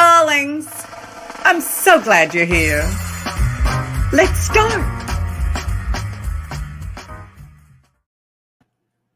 darlings. I'm so glad you're here. Let's start.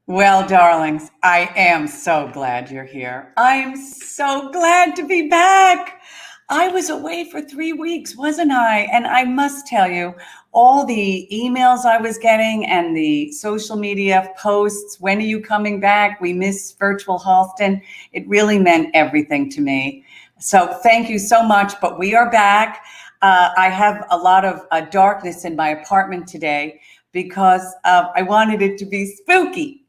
Well, darlings, I am so glad you're here. I am so glad to be back. I was away for 3 weeks, wasn't I? And I must tell you, all the emails I was getting and the social media posts, when are you coming back? We miss virtual Halston. It really meant everything to me. So thank you so much, but we are back. I have a lot of darkness in my apartment today because I wanted it to be spooky.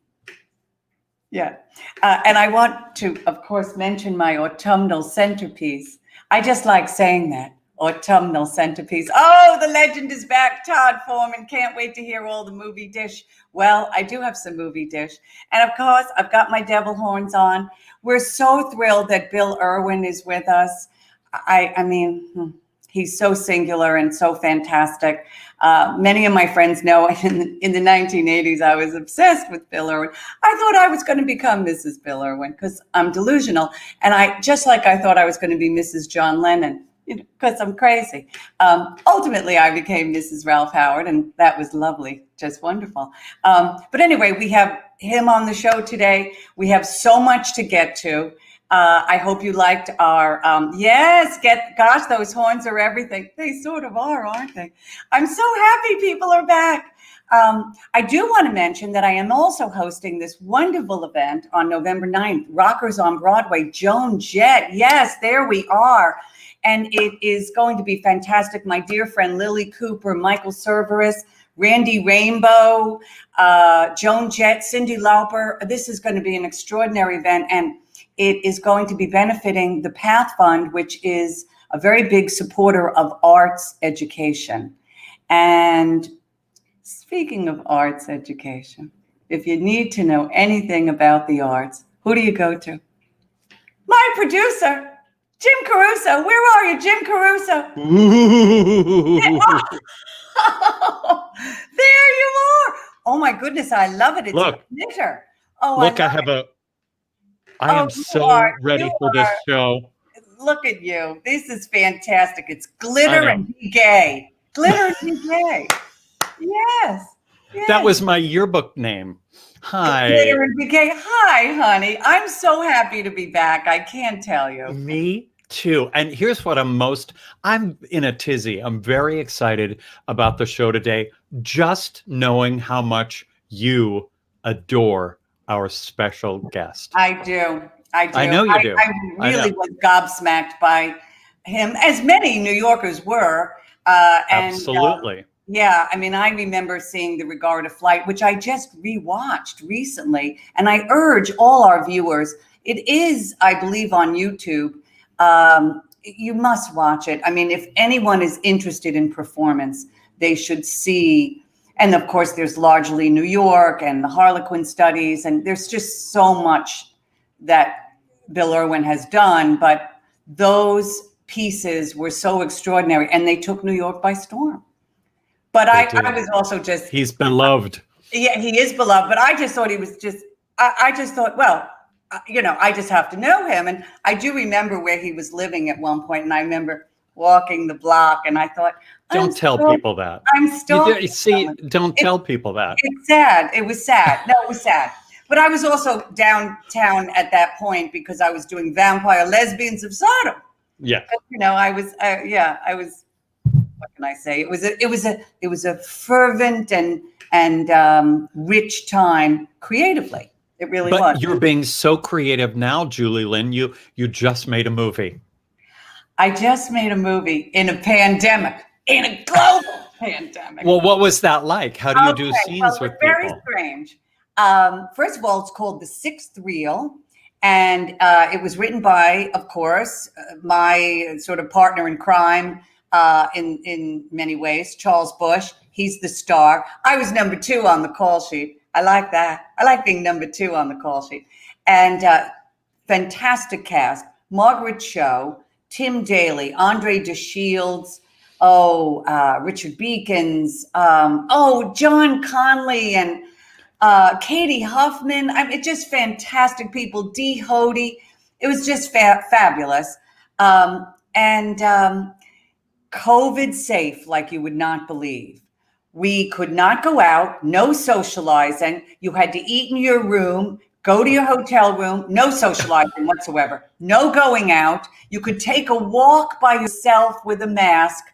Yeah. And I want to, of course, mention my autumnal centerpiece. I just like saying that, autumnal centerpiece. Oh, the legend is back, Todd Foreman. Can't wait to hear all the movie dish. Well, I do have some movie dish. And of course, I've got my devil horns on. We're so thrilled that Bill Irwin is with us. I mean, he's so singular and so fantastic. Many of my friends know in the 1980s, I was obsessed with Bill Irwin. I thought I was going to become Mrs. Bill Irwin because I'm delusional. And I thought I was going to be Mrs. John Lennon, because I'm crazy. Ultimately, I became Mrs. Ralph Howard, and that was lovely, just wonderful. But anyway, we have him on the show today. We have so much to get to. I hope you liked our, gosh, those horns are everything. They sort of are, aren't they? I'm so happy people are back. I do want to mention that I am also hosting this wonderful event on November 9th, Rockers on Broadway, Joan Jett. Yes, there we are. And it is going to be fantastic. My dear friend Lily Cooper, Michael Cerveris, Randy Rainbow, Joan Jett, Cyndi Lauper. This is going to be an extraordinary event. And it is going to be benefiting the Path Fund, which is a very big supporter of arts education. And speaking of arts education, if you need to know anything about the arts, who do you go to? My producer, Jim Caruso. Where are you, Jim Caruso? There you are. Oh my goodness, I love it. It's a knitter. Oh, look, I am so ready for this show. Look at you. This is fantastic. It's glitter and be gay. Glitter and be gay. Yes. That was my yearbook name. Hi. Glitter and be gay. Hi, honey. I'm so happy to be back. I can't tell you. Me too. And here's what I'm in a tizzy. I'm very excited about the show today. Just knowing how much you adore our special guest. I do. I know you do. I really was gobsmacked by him, as many New Yorkers were. Absolutely. Yeah, I mean, I remember seeing The Regard of Flight, which I just rewatched recently. And I urge all our viewers, it is, I believe, on YouTube. You must watch it. I mean, if anyone is interested in performance, they should see. And of course, there's largely New York and the Harlequin studies. And there's just so much that Bill Irwin has done. But those pieces were so extraordinary. And they took New York by storm. But I was also just... He's beloved. Yeah, he is beloved. But I just thought he was just... I just thought, well, I just have to know him. And I do remember where he was living at one point. And I remember walking the block. And I thought... Don't tell people that. I'm still... Don't tell people that. It's sad. It was sad. No, it was sad. But I was also downtown at that point because I was doing Vampire Lesbians of Sodom. Yeah. But, I was... What can I say? It was a fervent and rich time creatively. It really was. But you're being so creative now, Julie Lynn. You just made a movie. I just made a movie in a pandemic, in a global pandemic. Well, what was that like? How do you do scenes with people? Very strange. First of all, it's called The Sixth Reel. And it was written by, of course, my sort of partner in crime, in many ways, Charles Bush. He's the star. I was number 2 on the call sheet. I like that. I like being number 2 on the call sheet. And fantastic cast. Margaret Cho, Tim Daly, Andre DeShields, Richard Beacons, John Conley, and Katie Huffman. I mean, just fantastic people. Dee Hodes. It was just fabulous. And COVID safe, like you would not believe. We could not go out, no socializing. You had to eat in your room, go to your hotel room, no socializing whatsoever, no going out. You could take a walk by yourself with a mask,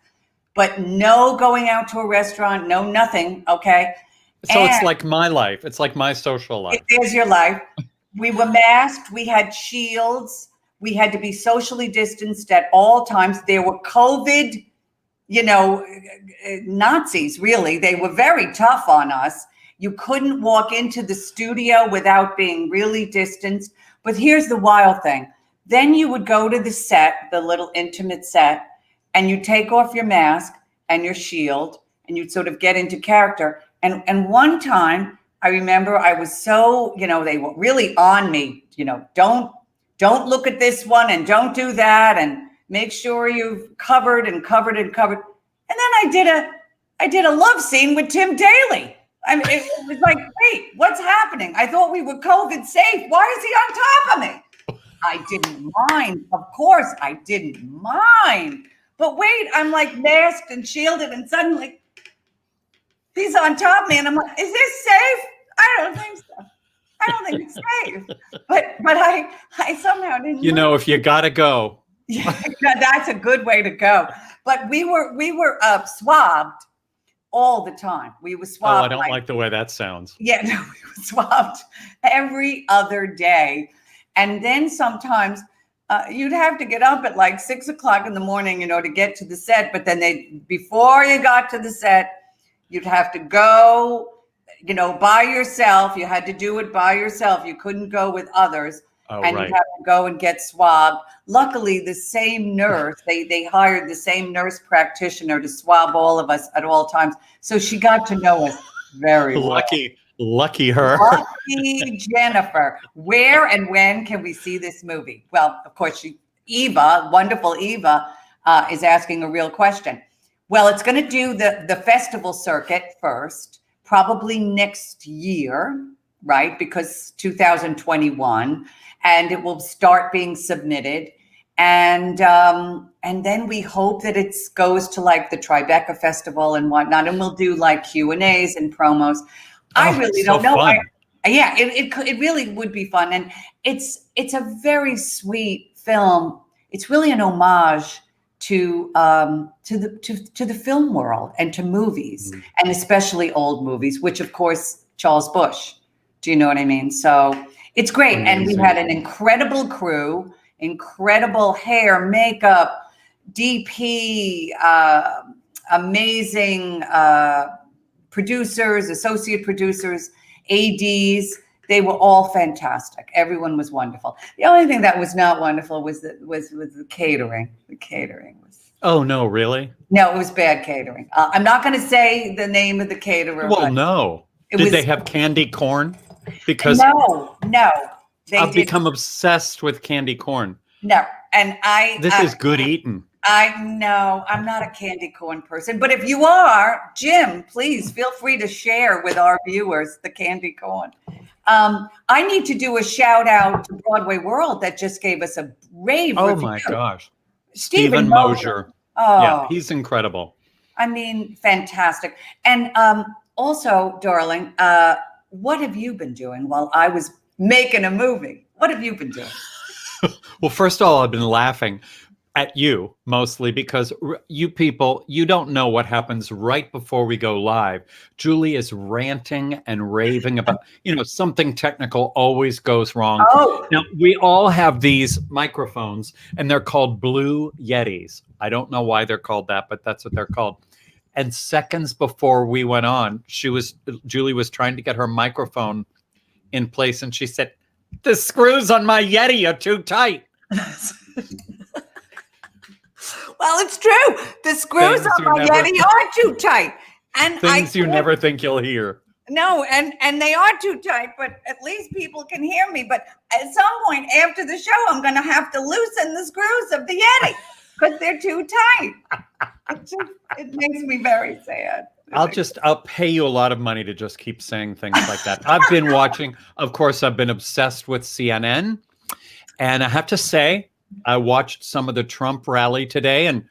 but no going out to a restaurant, no nothing, okay? So it's like my life. It's like my social life. There's your life. We were masked. We had shields. We had to be socially distanced at all times. There were COVID, Nazis, really. They were very tough on us. You couldn't walk into the studio without being really distanced. But here's the wild thing. Then you would go to the set, the little intimate set, and you take off your mask and your shield, and you'd sort of get into character. And one time, I remember I was so, they were really on me, don't look at this one and don't do that, and make sure you've covered and covered and covered. And then I did a love scene with Tim Daly. I mean, it was like, wait, what's happening? I thought we were COVID safe. Why is he on top of me? I didn't mind. Of course, I didn't mind. But wait, I'm like masked and shielded, and suddenly he's on top of me, and I'm like, is this safe? I don't think so. I don't think it's safe. But I somehow didn't. If you gotta go. Yeah, that's a good way to go. But we were swabbed all the time. We were swabbed. Oh, I don't like the way that sounds. Yeah, no, we were swabbed every other day. And then sometimes you'd have to get up at like 6 o'clock in the morning, to get to the set. But then before you got to the set, you'd have to go, by yourself. You had to do it by yourself. You couldn't go with others. Oh, and right. You have to go and get swabbed. Luckily, the same nurse, they hired the same nurse practitioner to swab all of us at all times. So she got to know us very well. Lucky her. Lucky Jennifer. Where and when can we see this movie? Well, of course, wonderful Eva, is asking a real question. Well, it's going to do the festival circuit first, probably next year, right? Because 2021, and it will start being submitted. And then we hope that it goes to like the Tribeca Festival and whatnot, and we'll do like Q&As and promos. I really don't know. It really would be fun, and it's a very sweet film. It's really an homage to the film world and to movies, and especially old movies, which of course Charles Busch. Do you know what I mean? So it's great. Amazing. And we had an incredible crew, incredible hair, makeup, DP, amazing producers, associate producers, ADs. They were all fantastic. Everyone was wonderful. The only thing that was not wonderful was the catering. The catering was. Oh no, really? No, it was bad catering. I'm not going to say the name of the caterer. Well, no. Did they have candy corn? Because no, I've become obsessed with candy corn. No, and This is good eating. I know I'm not a candy corn person, but if you are, Jim, please feel free to share with our viewers the candy corn. I need to do a shout out to Broadway World that just gave us a rave review. My gosh. Stephen Mosier. Oh, yeah, he's incredible. I mean, fantastic. And also, darling, what have you been doing while I was making a movie? What have you been doing? Well, first of all, I've been laughing at you mostly because you people, you don't know what happens right before we go live. Julie is ranting and raving about, something technical always goes wrong. Oh. Now, we all have these microphones and they're called Blue Yetis. I don't know why they're called that, but that's what they're called. And seconds before we went on, Julie was trying to get her microphone in place and she said, "The screws on my Yeti are too tight." Well, it's true. The screws on my Yeti are too tight. And things you never think you'll hear. No, and they are too tight, but at least people can hear me. But at some point after the show, I'm going to have to loosen the screws of the Yeti because they're too tight. It makes me very sad. I'll pay you a lot of money to just keep saying things like that. I've been watching, of course, I've been obsessed with CNN. And I have to say, I watched some of the Trump rally today, and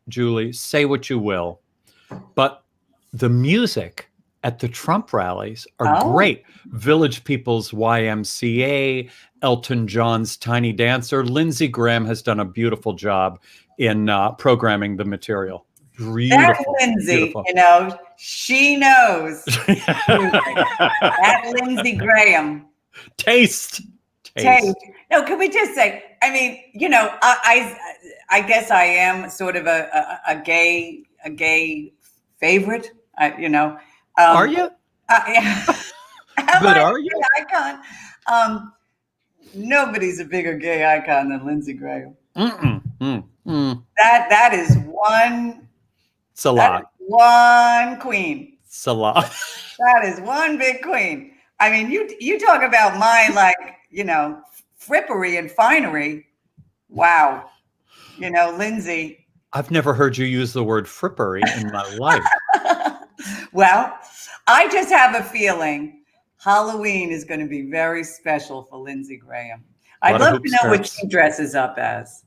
Julie, say what you will, but the music at the Trump rallies are Oh, great. Village People's YMCA, Elton John's Tiny Dancer. Lindsey Graham has done a beautiful job in programming the material. that Beautiful, Lindsay, beautiful. she knows music. That Lindsey Graham. Taste. Taste. No, can we just say? I mean, I guess I am sort of a gay favorite. Are you? Yeah. Am But I are a you? gay icon? Nobody's a bigger gay icon than Lindsey Graham. That is one. It's a That is lot. one queen. It's a lot. That is one big queen. I mean, you talk about my frippery and finery. Wow. Lindsay. I've never heard you use the word frippery in my life. Well, I just have a feeling Halloween is going to be very special for Lindsey Graham. I'd love to know what she dresses up as.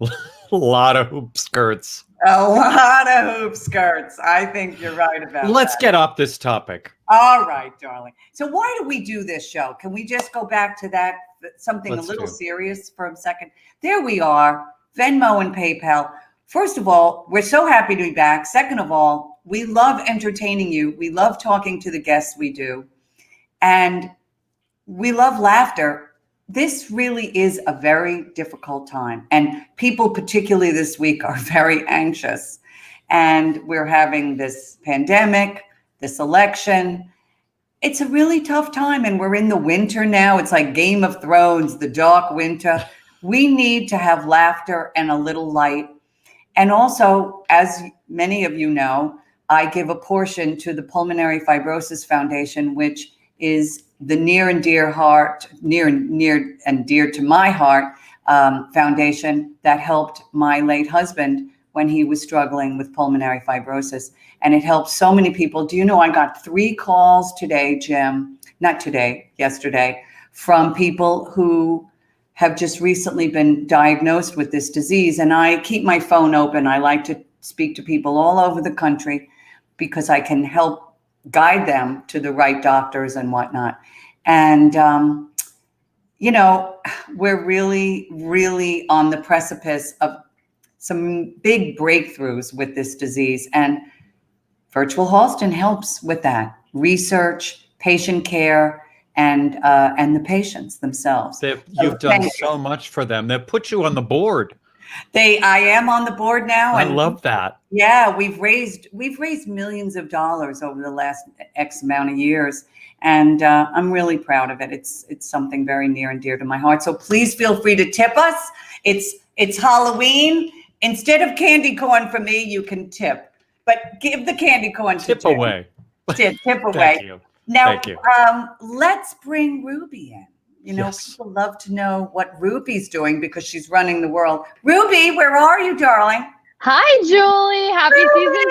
A lot of hoop skirts. A lot of hoop skirts. I think you're right about Let's that. get off this topic. All right, darling. So why do we do this show? Can we just go back to that, something Let's a little do. serious for a second? There we are, Venmo and PayPal. First of all, we're so happy to be back. Second of all, we love entertaining you. We love talking to the guests we do. And we love laughter. This really is a very difficult time. And people, particularly this week, are very anxious. And we're having this pandemic, this election. It's a really tough time. And we're in the winter now. It's like Game of Thrones, the dark winter. We need to have laughter and a little light. And also, as many of you know, I give a portion to the Pulmonary Fibrosis Foundation, which is the near and dear to my heart foundation that helped my late husband when he was struggling with pulmonary fibrosis. And it helped so many people. Do you know, I got 3 calls today, Jim, not today, yesterday, from people who have just recently been diagnosed with this disease. And I keep my phone open. I like to speak to people all over the country because I can help guide them to the right doctors and whatnot. And, we're really, really on the precipice of some big breakthroughs with this disease. And Virtual Halston helps with that. Research, patient care, and the patients themselves. You've done so much for them. They've put you on the board. I am on the board now. I love that. Yeah, we've raised millions of dollars over the last X amount of years, and I'm really proud of it. It's something very near and dear to my heart. So please feel free to tip us. It's Halloween. Instead of candy corn for me, you can tip, but give the candy corn to Tip Jim. away. Tip away. Thank you. Now, Thank you. Let's bring Ruby in. Yes. People love to know what Ruby's doing because she's running the world. Ruby, where are you, darling? Hi, Julie. Happy season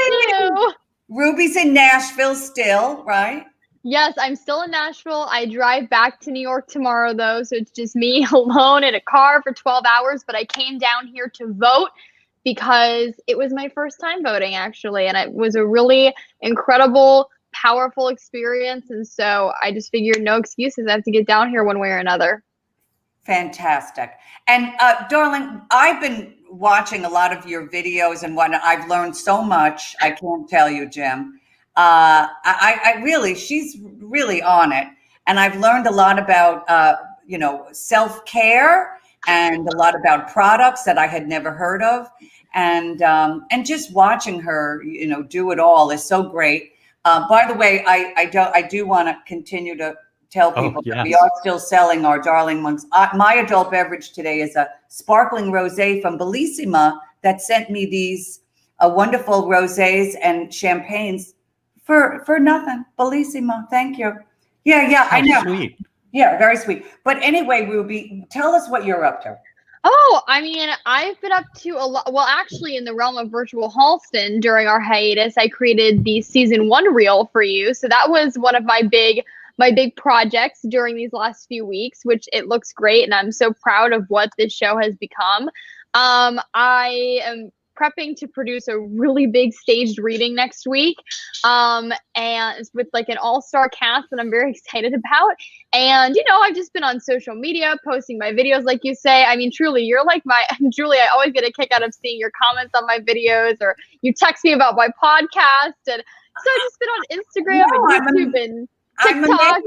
2. Ruby's in Nashville still, right? Yes, I'm still in Nashville. I drive back to New York tomorrow, though, so it's just me alone in a car for 12 hours. But I came down here to vote because it was my first time voting, actually, and it was a really incredible, powerful experience. And so I just figured no excuses. I have to get down here one way or another. Fantastic. And darling, I've been watching a lot of your videos and whatnot. I've learned so much. I can't tell you, Jim. I really, she's really on it. And I've learned a lot about, self-care and a lot about products that I had never heard of. And just watching her, do it all is so great. By the way, I do want to continue to tell people that we are still selling our darling mugs. My adult beverage today is a sparkling rosé from Bellissima that sent me these wonderful rosés and champagnes for nothing. Bellissima, thank you. Yeah, I know. Sweet. Yeah, very sweet. But anyway, Ruby, tell us what you're up to. Oh, I mean, I've been up to a lot. Well, actually, in the realm of Virtual Halston, during our hiatus, I created the season 1 reel for you. So that was one of my big my big projects during these last few weeks, which it looks great, and I'm so proud of what this show has become. I am prepping to produce a really big staged reading next week, and it's with like an all-star cast that I'm very excited about. And I've just been on social media posting my videos, like you say. I mean, truly, you're like my Julie. I always get a kick out of seeing your comments on my videos, or you text me about my podcast. And so I've just been on Instagram and YouTube and TikTok.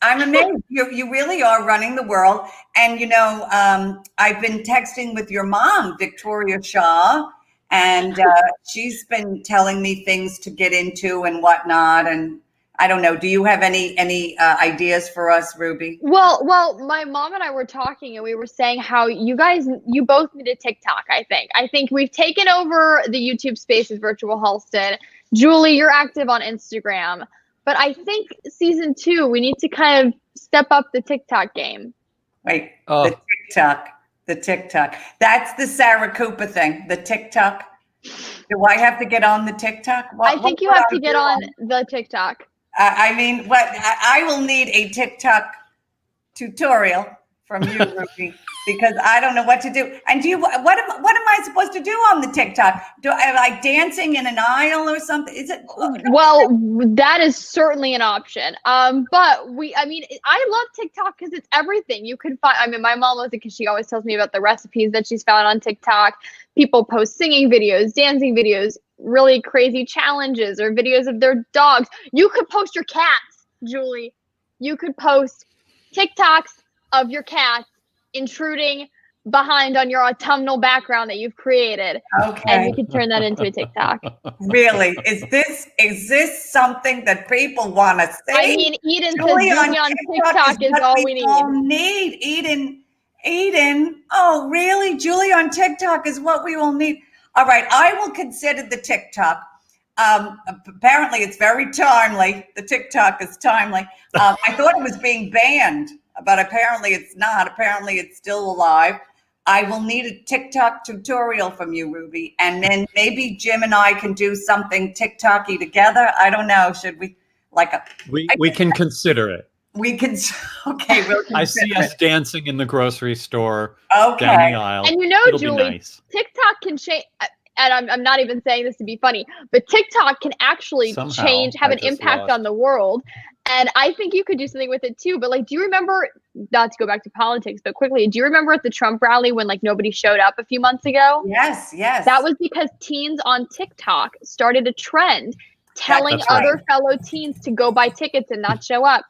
I'm amazed. You really are running the world. And I've been texting with your mom, Victoria Shaw, and she's been telling me things to get into and whatnot. And I don't know. Do you have any ideas for us, Ruby? Well, my mom and I were talking, and we were saying how you both need a TikTok. I think we've taken over the YouTube space with Virtual Halston. Julie, you're active on Instagram, but I think season 2 we need to kind of step up the TikTok game. Wait, the TikTok. That's the Sarah Cooper thing. The TikTok. Do I have to get on the TikTok? I think you have to get on the TikTok. I will need a TikTok tutorial from you, Ruby, because I don't know what to do. And what am I supposed to do on the TikTok? Do I like dancing in an aisle or something? Is it? Well, that is certainly an option. But I love TikTok because it's everything. You could find. I mean, my mom loves it because she always tells me about the recipes that she's found on TikTok. People post singing videos, dancing videos, really crazy challenges, or videos of their dogs. You could post your cats, Julie. You could post TikToks of your cats intruding behind on your autumnal background that you've created. Okay. And we could turn that into a TikTok. Really? Is this something that people want to see? I mean, Eden says Julie on TikTok is all we need. Eden. Oh, really? Julie on TikTok is what we will need. All right. I will consider the TikTok. Apparently it's very timely. The TikTok is timely. I thought it was being banned, but apparently it's not. Apparently it's still alive. I will need a TikTok tutorial from you, Ruby. And then maybe Jim and I can do something TikTok-y together. I don't know. Should we we can consider it. We can. Okay. I see us dancing in the grocery store down the aisle. And It'll Julie, nice. TikTok can change. And I'm not even saying this to be funny, but TikTok can actually have an impact on the world. And I think you could do something with it too. But do you remember, not to go back to politics, but quickly, do you remember at the Trump rally when nobody showed up a few months ago? Yes. That was because teens on TikTok started a trend telling other fellow teens to go buy tickets and not show up.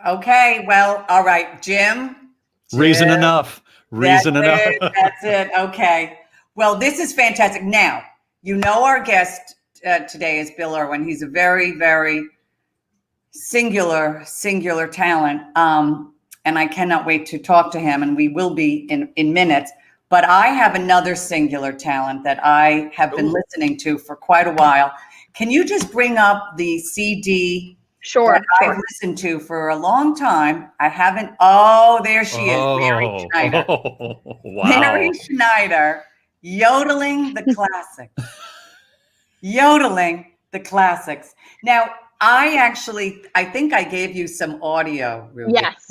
Okay. Well, all right, Jim. Reason enough. That's it. Okay. Well, this is fantastic. Now, our guest today is Bill Irwin. He's a very, very singular talent. And I cannot wait to talk to him, and we will be in minutes. But I have another singular talent that I have been listening to for quite a while. Can you just bring up the CD Sure. I've listened to for a long time? I haven't. Oh, there she is, Mary Schneider. Wow. Mary Schneider. Yodeling the classics. Yodeling the classics. Now, I think I gave you some audio, Ruby. Yes.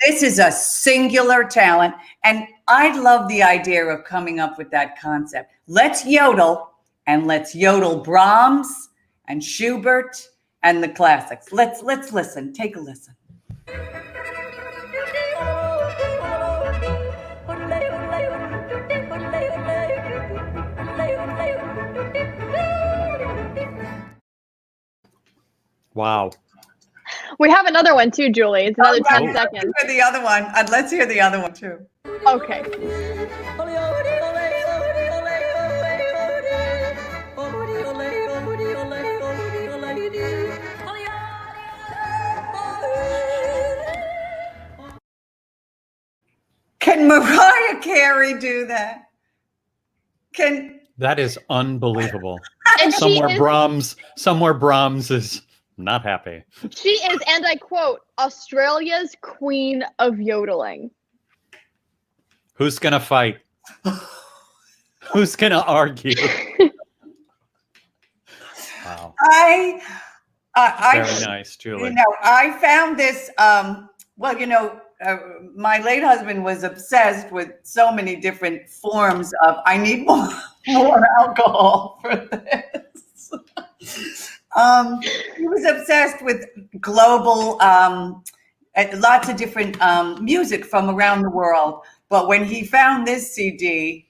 This is a singular talent, and I love the idea of coming up with that concept. Let's yodel, and let's yodel Brahms and Schubert and the classics. Let's listen. Take a listen. Wow. We have another one too, Julie. It's another 10 seconds. Let's hear the other one. Let's hear the other one too. Okay. Can Mariah Carey do that? That is unbelievable. And somewhere Brahms is not happy. She is, and I quote, Australia's queen of yodeling. Who's gonna fight? Who's gonna argue? Wow. Very nice, Julie. I found this. Well, my late husband was obsessed with so many different forms of. I need more alcohol for this. He was obsessed with global, lots of different music from around the world. But when he found this CD,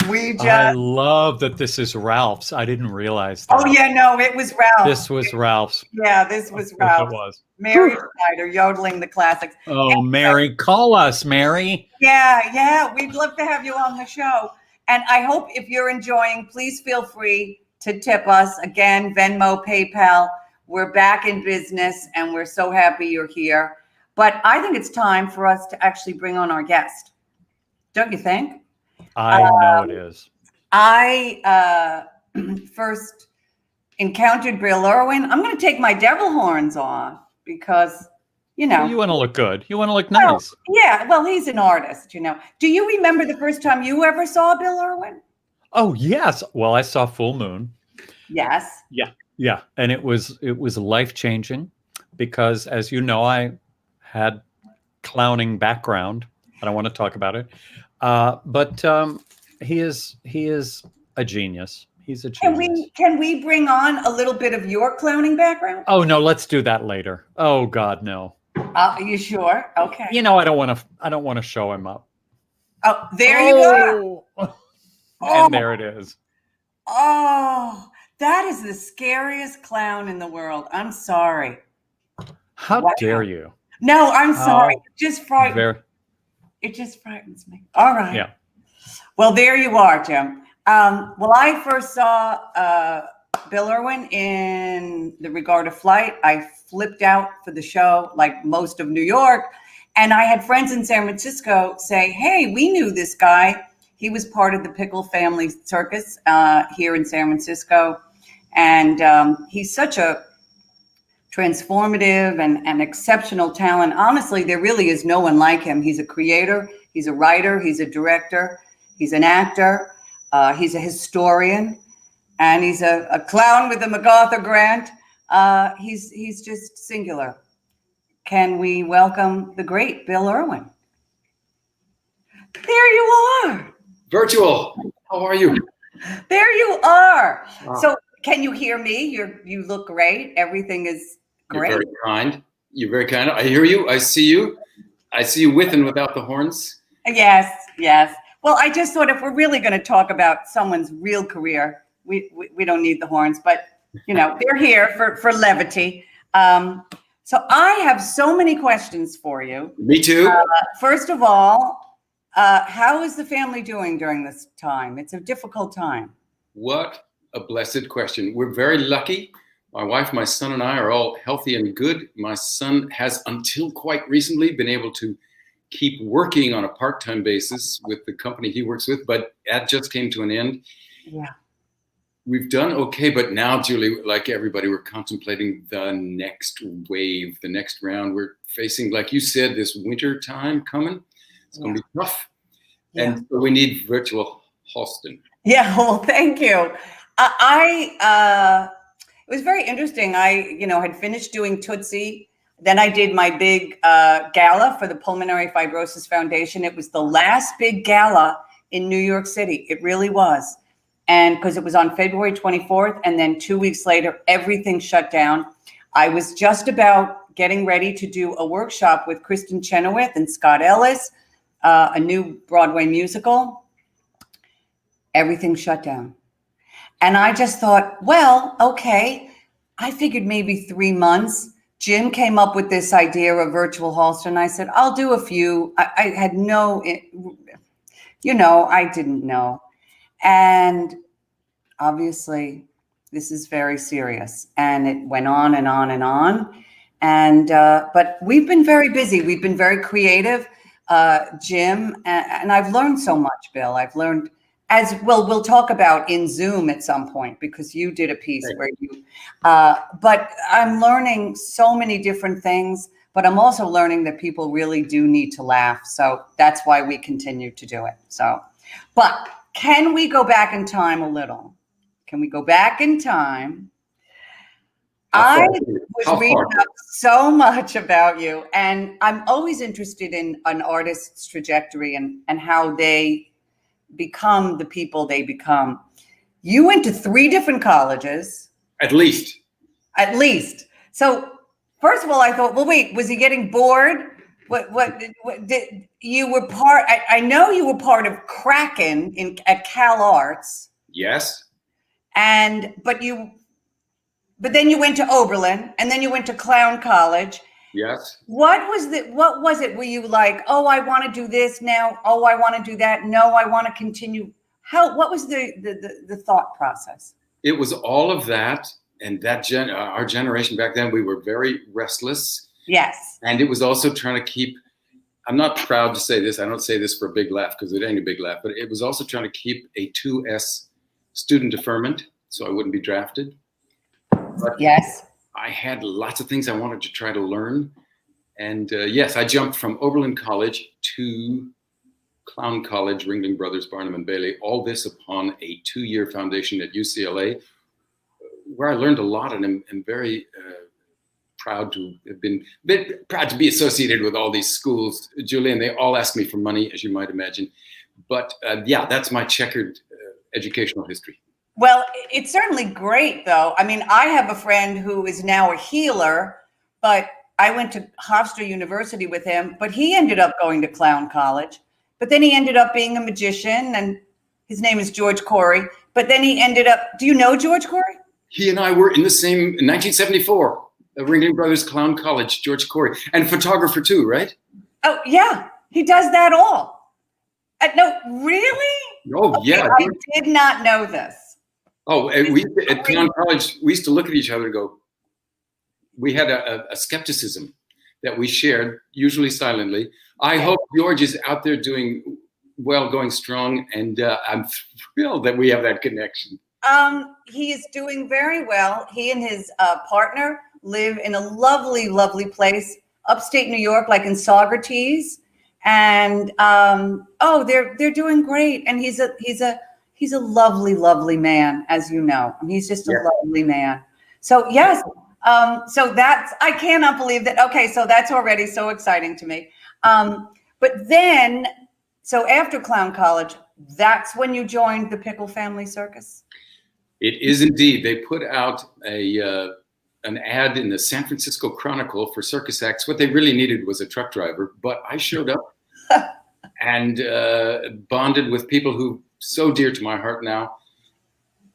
I love that this is Ralph's. I didn't realize that. Oh yeah, no, it was Ralph. This was Ralph's. Yeah, this was Ralph. It was. Mary Snyder yodeling the classics. Oh, Mary, call us, Mary. Yeah, we'd love to have you on the show. And I hope if you're enjoying, please feel free to tip us. Again, Venmo, PayPal. We're back in business and we're so happy you're here. But I think it's time for us to actually bring on our guest. Don't you think? I know it is. I first encountered Bill Irwin. I'm going to take my devil horns off because, You want to look good. You want to look nice. Yeah, well, he's an artist, Do you remember the first time you ever saw Bill Irwin? Oh, yes. Well, I saw Full Moon. Yes. Yeah. And it was life-changing because, as you know, I had clowning background. I don't want to talk about it. But he is a genius. He's a genius. Can we bring on a little bit of your clowning background? Oh no, let's do that later. Oh God, no. Are you sure? Okay. I don't want to show him up. Oh, there you go. And there it is. Oh, that is the scariest clown in the world. I'm sorry. How dare you? No, I'm sorry. It just frightens. It just frightens me. All right. Yeah. Well, there you are, Jim. Well, I first saw Bill Irwin in The Regard of Flight. I flipped out for the show, like most of New York. And I had friends in San Francisco say, hey, we knew this guy. He was part of the Pickle Family Circus here in San Francisco. And he's such a transformative and exceptional talent. Honestly, there really is no one like him. He's a creator. He's a writer. He's a director. He's an actor. He's a historian. And he's a clown with a MacArthur grant. He's just singular. Can we welcome the great Bill Irwin? There you are. Virtual. How are you? There you are. Wow. So can you hear me? You look great. Everything is great. You're very kind. You're very kind. I hear you. I see you. I see you with and without the horns. Yes. Well, I just thought if we're really going to talk about someone's real career, we don't need the horns, but they're here for levity. So I have so many questions for you. Me too. First of all, how is the family doing during this time? It's a difficult time. What a blessed question. We're very lucky. My wife, my son, and I are all healthy and good. My son has, until quite recently, been able to keep working on a part-time basis with the company he works with, but that just came to an end. Yeah. We've done okay, but now, Julie, like everybody, we're contemplating the next wave, the next round. We're facing, like you said, this winter time coming. It's going to be tough. Yeah. And so we need virtual Halston. Yeah, well, thank you. It was very interesting. I, had finished doing Tootsie. Then I did my big gala for the Pulmonary Fibrosis Foundation. It was the last big gala in New York City. It really was. And because it was on February 24th, and then 2 weeks later, everything shut down. I was just about getting ready to do a workshop with Kristen Chenoweth and Scott Ellis, a new Broadway musical. Everything shut down. And I just thought, well, okay. I figured maybe 3 months. Jim came up with this idea of virtual Halston. I said, I'll do a few. I had no, I didn't know. And obviously, this is very serious. And it went on and on and on. And but we've been very busy. We've been very creative, Jim. And I've learned so much, Bill. I've learned as well. We'll talk about in Zoom at some point because you did a piece where you. But I'm learning so many different things. But I'm also learning that people really do need to laugh. So that's why we continue to do it. So, but. Can we go back in time a little? Can we go back in time I How was reading far? up so much about you, and I'm always interested in an artist's trajectory and how they become the people they become. You went to 3 different colleges, At least. at least. So, first of all, I thought, well, wait, was he getting bored? What did you were part? I know you were part of Kraken at Cal Arts, Yes. but then you went to Oberlin, and then you went to Clown College. Yes. What was it? Were you like, oh, I want to do this now? Oh, I want to do that. No, I want to continue. What was the thought process? It was all of that. And our generation back then, we were very restless. Yes. And it was also trying to keep, I'm not proud to say this. I don't say this for a big laugh because it ain't a big laugh, but it was also trying to keep a 2S student deferment so I wouldn't be drafted. But yes. I had lots of things I wanted to try to learn. And yes, I jumped from Oberlin College to Clown College, Ringling Brothers, Barnum and Bailey, all this upon a 2-year foundation at UCLA, where I learned a lot, and I'm very proud to have been proud to be associated with all these schools, Julian. They all ask me for money, as you might imagine. But yeah, that's my checkered educational history. Well, it's certainly great, though. I mean, I have a friend who is now a healer, but I went to Hofstra University with him, but he ended up going to Clown College. But then he ended up being a magician, and his name is George Corey. But then he ended up, do you know George Corey? He and I were in the same, in 1974, Ringling Brothers Clown College, George Corey, and photographer too, right? Oh, yeah. He does that all. No, really? Oh, okay, yeah. I did not know this. Oh, and we at Clown College, we used to look at each other and go, we had a skepticism that we shared, usually silently. I hope George is out there doing well, going strong, and I'm thrilled that we have that connection. He is doing very well. He and his partner live in a lovely, lovely place, upstate New York, like in Saugerties. And they're doing great. And he's a lovely, lovely man, as you know. He's just a lovely man. So yes, so that's, I cannot believe that. Okay, so that's already so exciting to me. But then, so after Clown College, that's when you joined the Pickle Family Circus? It is indeed. They put out an ad in the San Francisco Chronicle for circus acts. What they really needed was a truck driver, but I showed up and bonded with people who so dear to my heart now.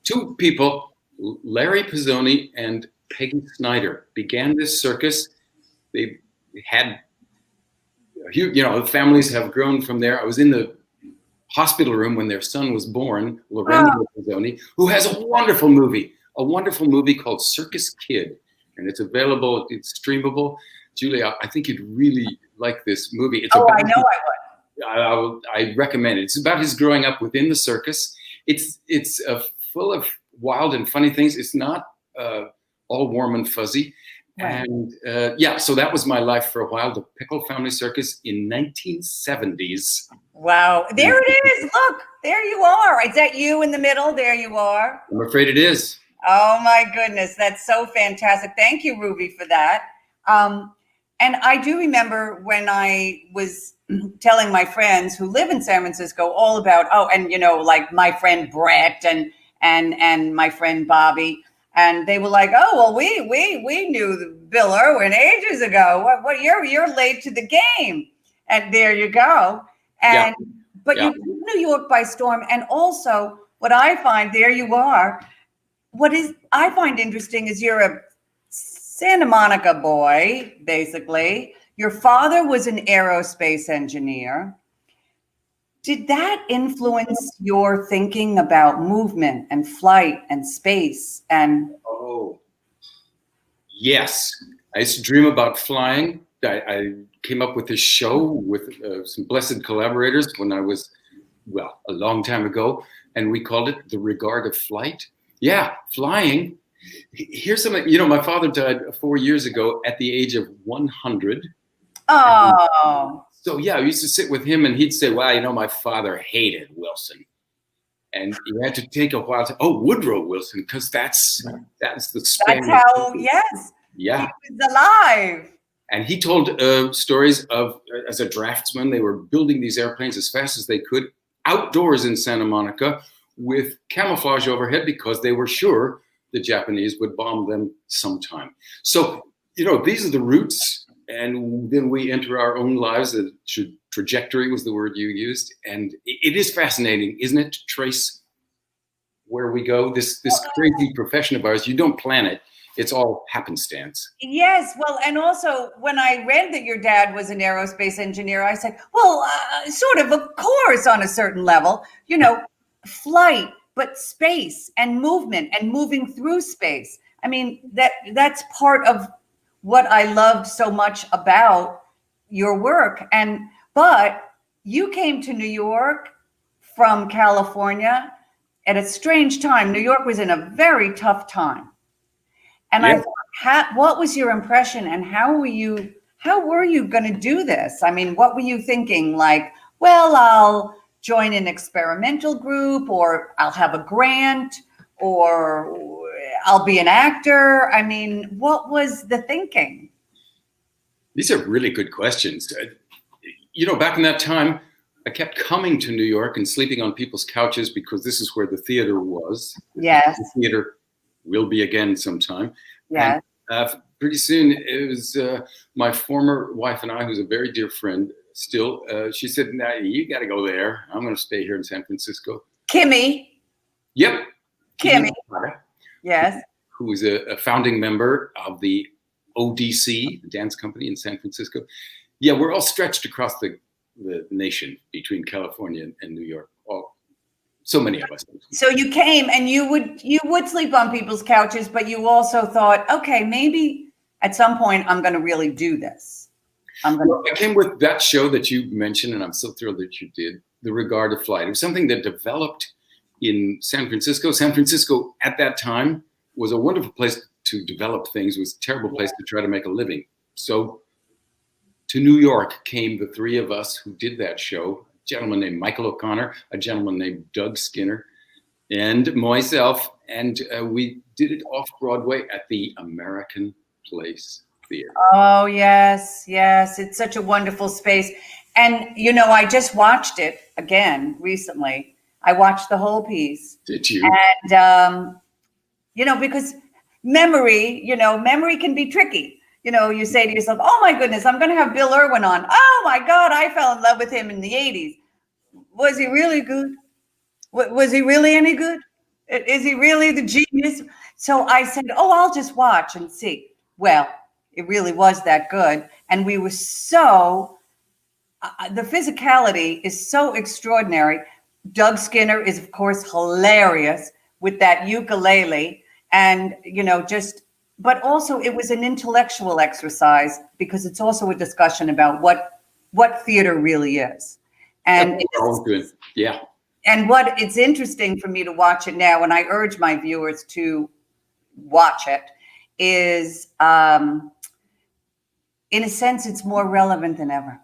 2 people, Larry Pizzoni and Peggy Snyder, began this circus. They had, the families have grown from there. I was in the hospital room when their son was born, Lorenzo Pizzoni, who has a wonderful movie called Circus Kid, and it's available, it's streamable. Julia, I think you'd really like this movie. It's about, I know I would. I recommend it. It's about his growing up within the circus. It's full of wild and funny things. It's not all warm and fuzzy. Right. And so that was my life for a while, the Pickle Family Circus in 1970s. Wow. There it is. Look, there you are. Is that you in the middle? There you are. I'm afraid it is. Oh, my goodness. That's so fantastic. Thank you, Ruby, for that. And I do remember when I was telling my friends who live in San Francisco all about, like my friend Brett and my friend Bobby. And they were like, "Oh, well, we knew Bill Irwin ages ago. What you're late to the game." And there you go. And but you took New York by storm. And also, what I find, there you are. I find interesting is you're a Santa Monica boy, basically. Your father was an aerospace engineer. Did that influence your thinking about movement and flight and space? Oh, yes. I used to dream about flying. I came up with this show with some blessed collaborators when I was, a long time ago, and we called it The Regard of Flight. Yeah, flying. Here's something, my father died 4 years ago at the age of 100. Oh. So, I used to sit with him and he'd say, my father hated Wilson. And you had to take a while to, Woodrow Wilson, because that's the That's Spanish. how, yes. Yeah. He was alive. And he told stories of, as a draftsman, they were building these airplanes as fast as they could outdoors in Santa Monica with camouflage overhead because they were sure the Japanese would bomb them sometime. So, these are the roots. And then we enter our own lives. The trajectory was the word you used. And it is fascinating, isn't it, to trace where we go? This crazy profession of ours, you don't plan it. It's all happenstance. Yes. Well, and also when I read that your dad was an aerospace engineer, I said, well, sort of course, on a certain level, flight, but space and movement and moving through space. I mean, that's part of what I loved so much about your work. But you came to New York from California at a strange time. New York was in a very tough time. And I thought, what was your impression and how were you going to do this? I mean, what were you thinking? Like, well, I'll join an experimental group, or I'll have a grant, or I'll be an actor. I mean, what was the thinking? These are really good questions. Back in that time, I kept coming to New York and sleeping on people's couches because this is where the theater was. Yes. The theater will be again sometime. Yeah. And pretty soon it was my former wife and I, who's a very dear friend still. She said, "Nah, you got to go there. I'm going to stay here in San Francisco." Kimmy. Yep. Kimmy. Yes. Who was a founding member of the ODC, the dance company in San Francisco. Yeah, we're all stretched across the nation between California and New York. So many of us. So you came and you would sleep on people's couches, but you also thought, okay, maybe at some point I'm going to really do this. I came with that show that you mentioned, and I'm so thrilled that you did, The Regard of Flight. It was something that developed in San Francisco. San Francisco at that time was a wonderful place to develop things. It was a terrible place to try to make a living. So to New York came the three of us who did that show. A gentleman named Michael O'Connor, a gentleman named Doug Skinner, and myself. And we did it off Broadway at the American Place Theater. Oh, yes, yes. It's such a wonderful space. And, I just watched it again recently. I watched the whole piece. Did you? And, because memory can be tricky. You say to yourself, oh my goodness, I'm going to have Bill Irwin on. Oh my God, I fell in love with him in the 80s. Was he really good? Was he really any good? Is he really the genius? So I said, I'll just watch and see. Well, it really was that good. And we were the physicality is so extraordinary. Doug Skinner is, of course, hilarious with that ukulele. And, but also it was an intellectual exercise because it's also a discussion about what theater really is. And good. Yeah. And what it's interesting for me to watch it now, and I urge my viewers to watch it, is in a sense, it's more relevant than ever.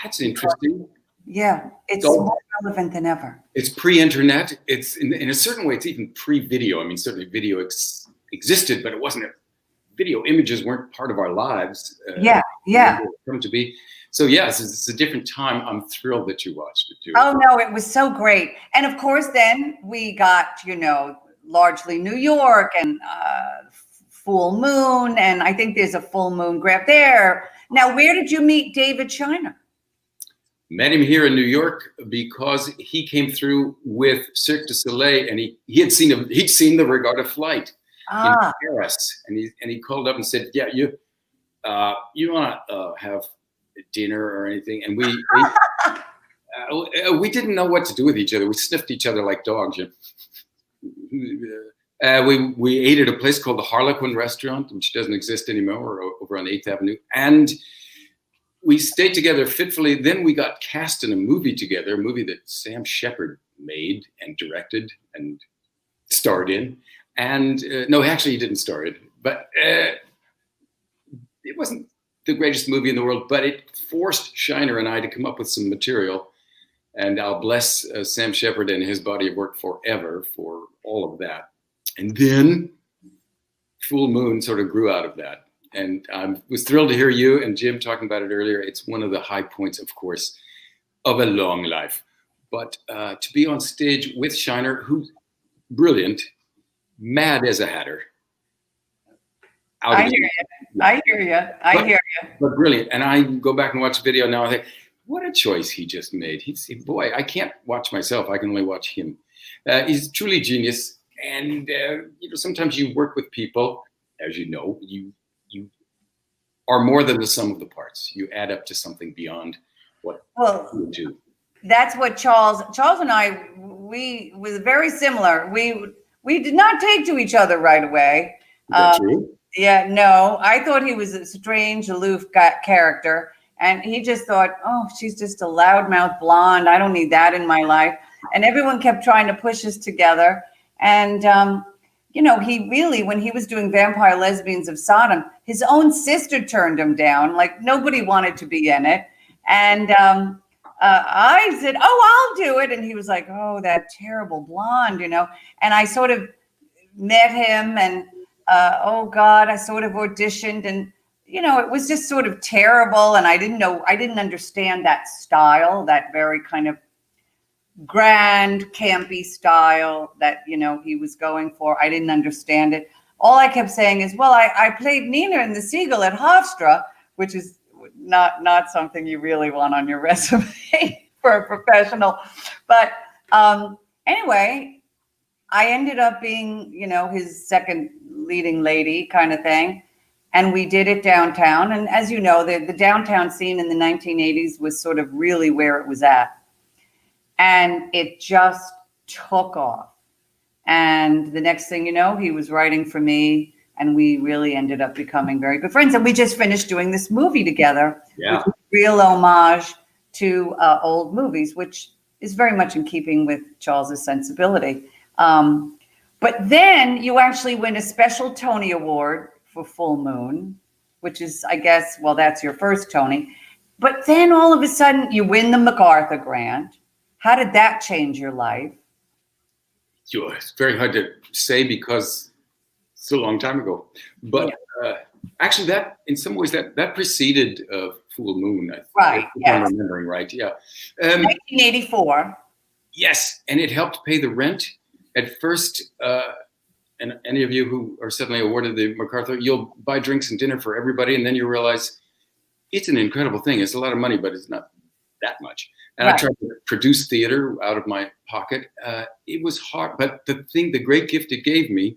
That's interesting. Yeah, it's more relevant than ever. It's pre-internet. It's in a certain way, it's even pre-video. I mean, certainly video existed, but it wasn't. Video images weren't part of our lives. Yeah. Come to be. So yes, it's a different time. I'm thrilled that you watched it too. Oh no, it was so great. And of course, then we got largely New York and full moon, and I think there's a full moon grab there. Now, where did you meet David Shiner? Met him here in New York because he came through with Cirque du Soleil, and he'd seen the Regard of Flight in Paris, and he called up and said, "Yeah, you want to have dinner or anything?" And we didn't know what to do with each other. We sniffed each other like dogs. We ate at a place called the Harlequin Restaurant, which doesn't exist anymore, over on 8th Avenue, and we stayed together fitfully. Then we got cast in a movie together, a movie that Sam Shepard made and directed and starred in. And no, actually he didn't star it, but it wasn't the greatest movie in the world, but it forced Shiner and I to come up with some material. And I'll bless Sam Shepard and his body of work forever for all of that. And then Full Moon sort of grew out of that. And I was thrilled to hear you and Jim talking about it earlier. It's one of the high points, of course, of a long life. But to be on stage with Shiner, who's brilliant, mad as a hatter. I hear you. I hear you. But brilliant. And I go back and watch the video now. I think, what a choice he just made. Boy, I can't watch myself. I can only watch him. He's truly genius. And sometimes you work with people, as you know, you are more than the sum of the parts. You add up to something beyond what you do. That's what Charles and I, we were very similar. We did not take to each other right away. Is that true? Yeah, no. I thought he was a strange, aloof character. And he just thought, oh, she's just a loudmouth blonde. I don't need that in my life. And everyone kept trying to push us together. And, he really, when he was doing Vampire Lesbians of Sodom, his own sister turned him down. Like, nobody wanted to be in it. And I said, oh, I'll do it. And he was like, oh, that terrible blonde, And I sort of met him and, oh, God, I sort of auditioned. And it was just sort of terrible. And I didn't understand that style, that very kind of grand, campy style that, he was going for. I didn't understand it. All I kept saying is, well, I played Nina in The Seagull at Hofstra, which is not something you really want on your resume for a professional. But anyway, I ended up being, his second leading lady kind of thing. And we did it downtown. And as you know, the downtown scene in the 1980s was sort of really where it was at. And it just took off. And the next thing you know, he was writing for me. And we really ended up becoming very good friends. And we just finished doing this movie together. Yeah. Which is a real homage to old movies, which is very much in keeping with Charles's sensibility. But then you actually win a special Tony Award for Full Moon, which is, I guess, well, that's your first Tony. But then all of a sudden you win the MacArthur Grant. How did that change your life? It's very hard to say because it's a long time ago. But actually, that in some ways that preceded Full Moon. Right. I'm remembering right. Yeah. 1984. Yes, and it helped pay the rent. At first, and any of you who are suddenly awarded the MacArthur, you'll buy drinks and dinner for everybody, and then you realize it's an incredible thing. It's a lot of money, but it's not that much. And I tried to produce theater out of my pocket. It was hard, but the great gift it gave me,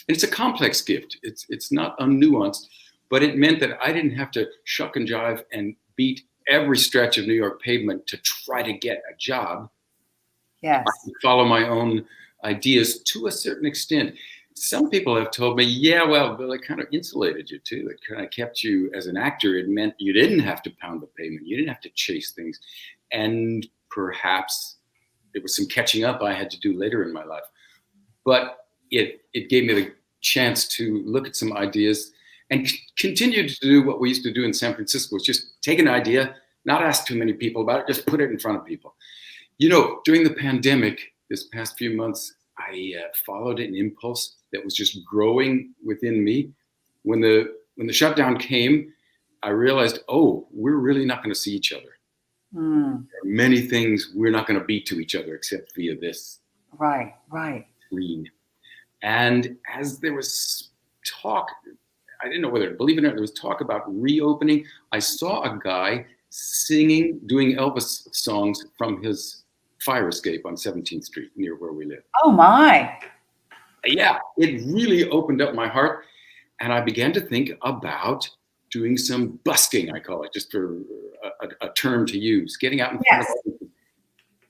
and it's a complex gift. It's not unnuanced, but it meant that I didn't have to shuck and jive and beat every stretch of New York pavement to try to get a job. Yes. I could follow my own ideas to a certain extent. Some people have told me, yeah, well, it kind of insulated you too. It kind of kept you as an actor. It meant you didn't have to pound the pavement. You didn't have to chase things. And perhaps there was some catching up I had to do later in my life. But it gave me the chance to look at some ideas and continue to do what we used to do in San Francisco, was just take an idea, not ask too many people about it, just put it in front of people. During the pandemic, this past few months, I followed an impulse that was just growing within me. When the shutdown came, I realized, we're really not going to see each other. There are many things we're not going to be to each other except via this screen. And as there was talk, I didn't know whether to believe it or not, there was talk about reopening. I saw a guy doing Elvis songs from his fire escape on 17th Street near where we live. Oh my. Yeah, it really opened up my heart. And I began to think about doing some busking, I call it, just for a term to use, getting out in front of people.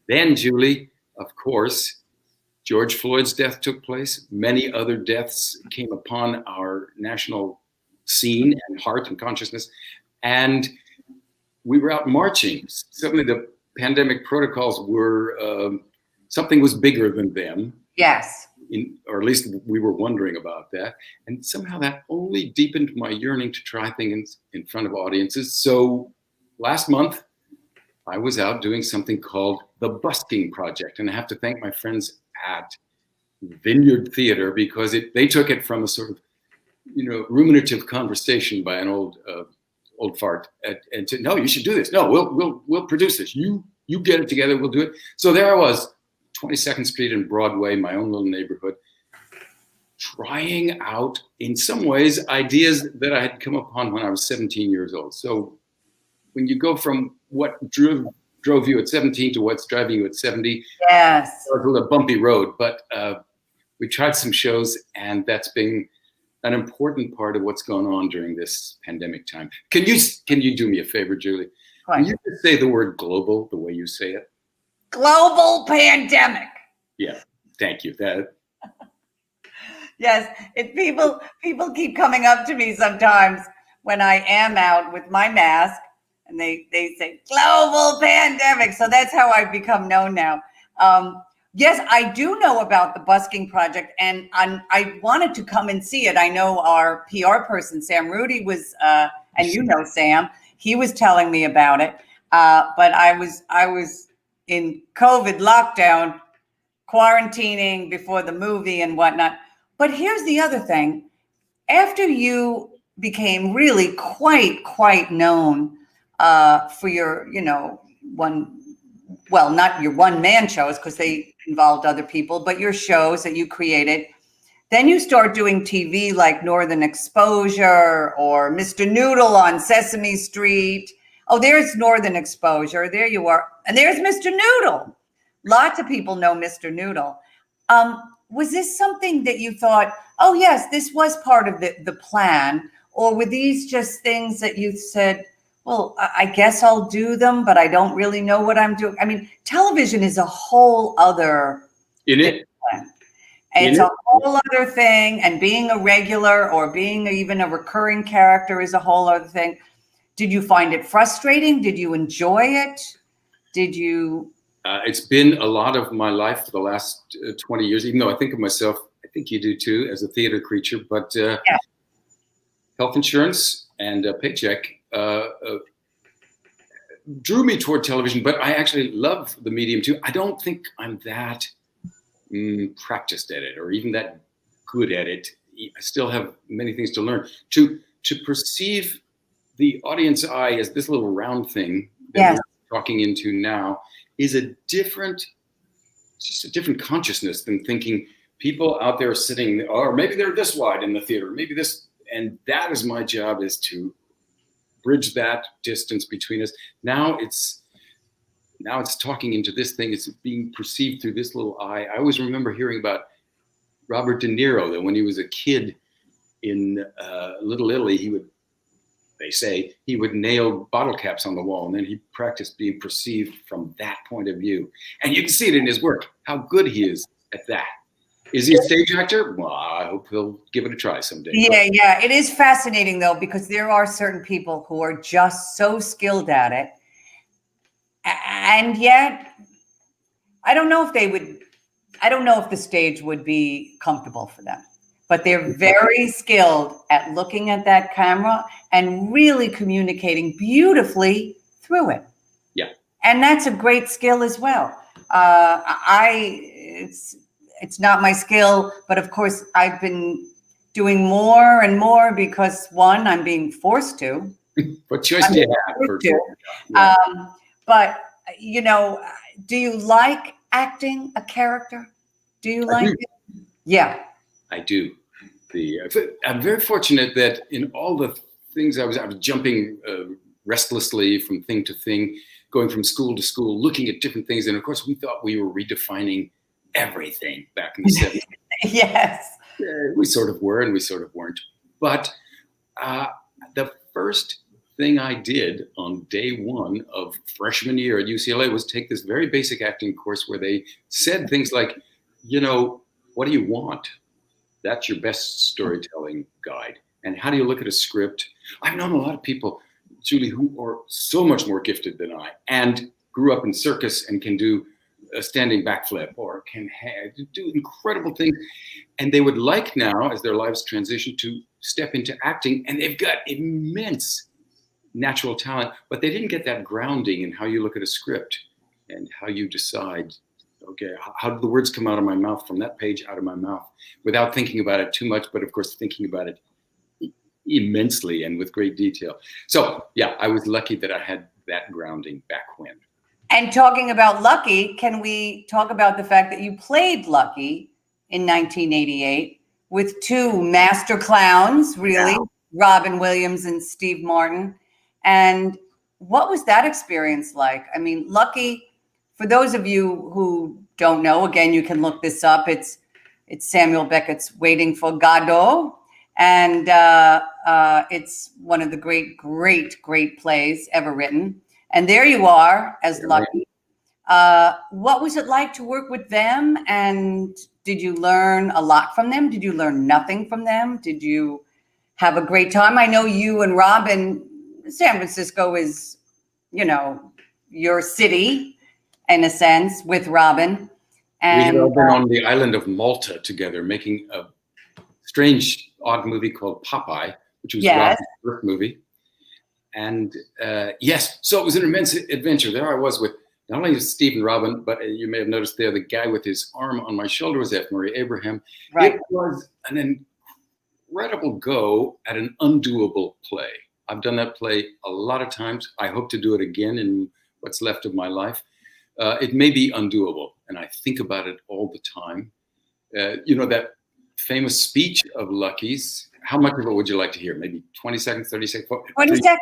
Then, Julie, of course, George Floyd's death took place. Many other deaths came upon our national scene and heart and consciousness. And we were out marching. Suddenly the pandemic protocols were, something was bigger than them. Yes. Or at least we were wondering about that. And somehow that only deepened my yearning to try things in front of audiences. So last month, I was out doing something called the Busking Project. And I have to thank my friends at Vineyard Theater because they took it from a sort of, ruminative conversation by an old fart and said, no, you should do this. No, we'll produce this. You get it together, we'll do it. So there I was, 22nd Street and Broadway, my own little neighborhood, trying out, in some ways, ideas that I had come upon when I was 17 years old. So when you go from what drove you at 17 to what's driving you at 70, yes, it was a bumpy road, but we tried some shows, and that's been an important part of what's going on during this pandemic time. Can you do me a favor, Julie? Can you just say the word global the way you say it? Global pandemic. Yeah, thank you. Yes, people keep coming up to me sometimes when I am out with my mask, and they say global pandemic. So that's how I've become known now. Yes, I do know about the Busking Project, and I wanted to come and see it. I know our PR person, Sam Rudy, was, and Sam, he was telling me about it. But I was in COVID lockdown, quarantining before the movie and whatnot. But here's the other thing. After you became really quite known for your, not your one-man shows because they involved other people, but your shows that you created. Then you start doing TV like Northern Exposure or Mr. Noodle on Sesame Street. Oh, there's Northern Exposure. There you are. And there's Mr. Noodle. Lots of people know Mr. Noodle. Was this something that you thought, oh, yes, this was part of the plan? Or were these just things that you said, well, I guess I'll do them, but I don't really know what I'm doing? I mean, television is a whole other thing. It's a whole other thing. And being a regular or being even a recurring character is a whole other thing. Did you find it frustrating? Did you enjoy it? Did you? It's been a lot of my life for the last 20 years, even though I think of myself, I think you do too, as a theater creature, but health insurance and a paycheck drew me toward television, but I actually love the medium too. I don't think I'm that practiced at it or even that good at it. I still have many things to learn. To perceive the audience eye as this little round thing that we're talking into now is just a different consciousness than thinking people out there sitting, or maybe they're this wide in the theater, maybe this, and that is my job, is to bridge that distance between us. Now it's talking into this thing. It's being perceived through this little eye. I always remember hearing about Robert De Niro, that when he was a kid in Little Italy, he would nail bottle caps on the wall, and then he practiced being perceived from that point of view. And you can see it in his work, how good he is at that. Is he a stage actor? Well, I hope he'll give it a try someday. Yeah. It is fascinating, though, because there are certain people who are just so skilled at it. And yet, I don't know if the stage would be comfortable for them. But they're very skilled at looking at that camera and really communicating beautifully through it. Yeah. And that's a great skill as well. It's not my skill, but of course I've been doing more and more because one, I'm being forced to. What choice do you have? But do you like acting a character? Do you like it? Yeah. I do. I'm very fortunate that in all the things I was jumping restlessly from thing to thing, going from school to school, looking at different things. And of course, we thought we were redefining everything back in the 70s. Yes. We sort of were and we sort of weren't. But the first thing I did on day one of freshman year at UCLA was take this very basic acting course where they said things like, what do you want? That's your best storytelling guide. And how do you look at a script? I've known a lot of people, Julie, who are so much more gifted than I and grew up in circus and can do a standing backflip or can do incredible things. And they would like now, as their lives transition, to step into acting. And they've got immense natural talent, but they didn't get that grounding in how you look at a script and how you decide, okay, how do the words come out of my mouth from that page out of my mouth without thinking about it too much, but of course thinking about it immensely and with great detail. So yeah, I was lucky that I had that grounding back when. And talking about Lucky, can we talk about the fact that you played Lucky in 1988 with two master clowns, really, Robin Williams and Steve Martin. And what was that experience like? I mean, Lucky, for those of you who don't know, again, you can look this up. It's Samuel Beckett's Waiting for Godot. And it's one of the great plays ever written. And there you are as Lucky. What was it like to work with them? And did you learn a lot from them? Did you learn nothing from them? Did you have a great time? I know you and Robin, San Francisco is, you know, your city in a sense with Robin. And we had all been on the island of Malta together making a strange, odd movie called Popeye, which was Robin's first movie. And yes, so it was an immense adventure. There I was with not only Steve and Robin, but you may have noticed there, the guy with his arm on my shoulder was F. Murray Abraham. Right. It was an incredible go at an undoable play. I've done that play a lot of times. I hope to do it again in what's left of my life. It may be undoable, and I think about it all the time. You know, that famous speech of Lucky's, how much of it would you like to hear? Maybe 20 seconds, 30 seconds? 20 seconds.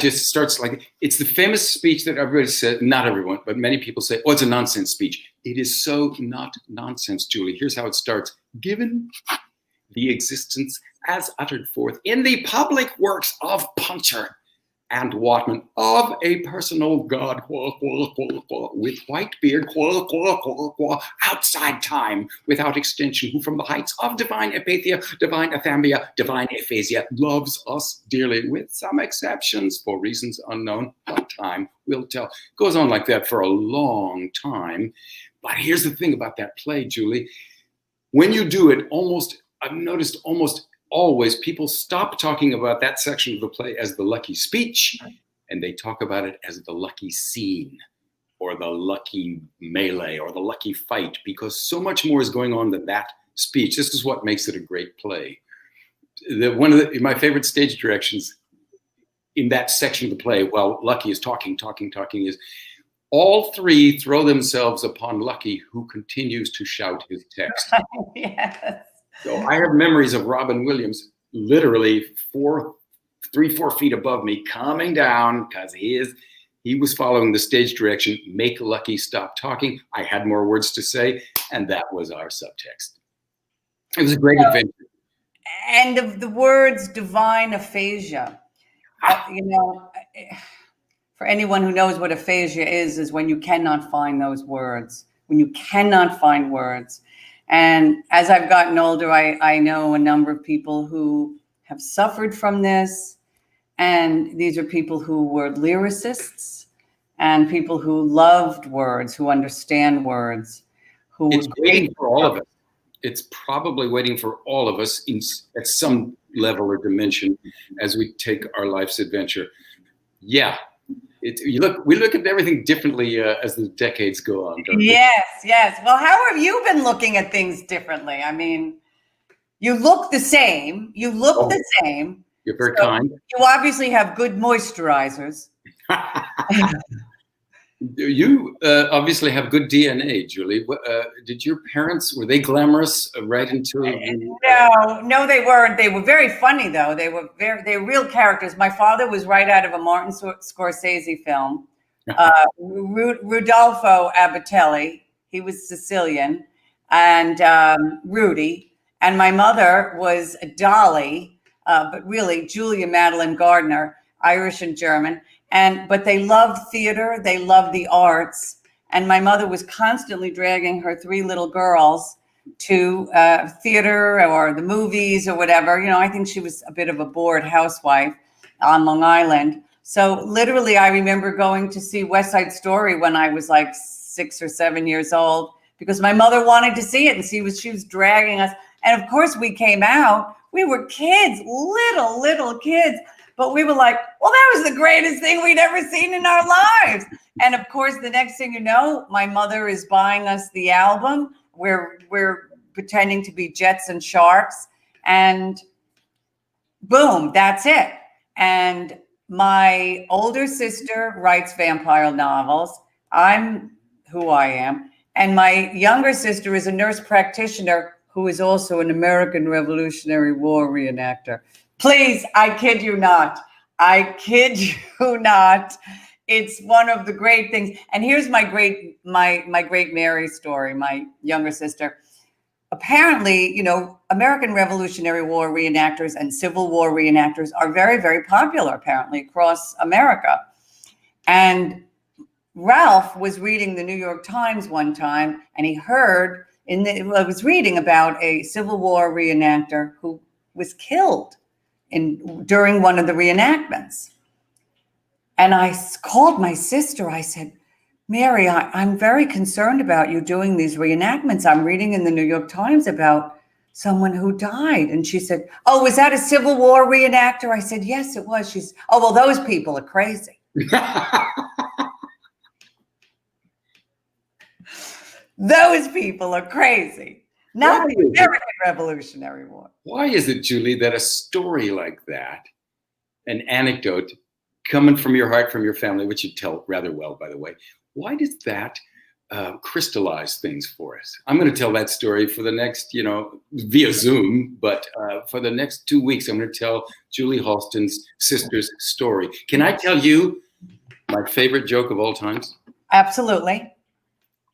Just starts like, it's the famous speech that everybody said, not everyone, but many people say, oh, it's a nonsense speech. It is so not nonsense, Julie. Here's how it starts. Given the existence as uttered forth in the public works of Puncher and Watman of a personal God, with white beard, outside time, without extension, who from the heights of divine apathia, divine athambia, divine aphasia, loves us dearly, with some exceptions for reasons unknown, but time will tell. Goes on like that for a long time. But here's the thing about that play, Julie. When you do it, I've noticed almost always people stop talking about that section of the play as the Lucky speech, and they talk about it as the Lucky scene or the Lucky melee or the Lucky fight, because so much more is going on than that speech. This is what makes it a great play. One of my favorite stage directions in that section of the play, while Lucky is talking, is all three throw themselves upon Lucky, who continues to shout his text. Yes. So I have memories of Robin Williams literally 4 feet above me, coming down because he was following the stage direction, make Lucky stop talking. I had more words to say, and that was our subtext. It was a great adventure. And of the words divine aphasia, you know, for anyone who knows what aphasia is when you cannot find those words, when you cannot find words. And as I've gotten older, I know a number of people who have suffered from this. And these are people who were lyricists and people who loved words, who understand words. It's waiting for all of us. It's probably waiting for all of us at some level or dimension as we take our life's adventure. Yeah. We look at everything differently as the decades go on. Yes. Well, how have you been looking at things differently? I mean, you look the same. The same. You're very kind. You obviously have good moisturizers. You obviously have good DNA, Julie. Did your parents, were they glamorous right until? No, they weren't. They were very funny, though. They were real characters. My father was right out of a Martin Scorsese film. Rudolfo Abatelli, he was Sicilian, and Rudy. And my mother was Dolly, but really Julia Madeline Gardner, Irish and German. But they loved theater, they loved the arts. And my mother was constantly dragging her 3 little girls to theater or the movies or whatever. You know, I think she was a bit of a bored housewife on Long Island. So literally, I remember going to see West Side Story when I was like 6 or 7 years old, because my mother wanted to see it and she was dragging us. And of course, we came out. We were kids, little kids. But we were like, well, that was the greatest thing we'd ever seen in our lives. And of course, the next thing you know, my mother is buying us the album. We're pretending to be Jets and Sharks, and boom, that's it. And my older sister writes vampire novels. I'm who I am. And my younger sister is a nurse practitioner who is also an American Revolutionary War reenactor. Please, I kid you not. I kid you not. It's one of the great things. And here's my great Mary story, my younger sister. Apparently, American Revolutionary War reenactors and Civil War reenactors are very, very popular, apparently, across America. And Ralph was reading the New York Times one time, and he heard was reading about a Civil War reenactor who was killed during one of the reenactments. And I called my sister. I said, Mary, I'm very concerned about you doing these reenactments. I'm reading in the New York Times about someone who died. And she said, oh, was that a Civil War reenactor? I said, yes, it was. She's, oh, well, those people are crazy. Those people are crazy. Not the American Revolutionary War. Why is it, Julie, that a story like that, an anecdote coming from your heart, from your family, which you tell rather well, by the way, why does that crystallize things for us? I'm going to tell that story for the next, via Zoom, but for the next 2 weeks, I'm going to tell Julie Halston's sister's story. Can I tell you my favorite joke of all times? Absolutely.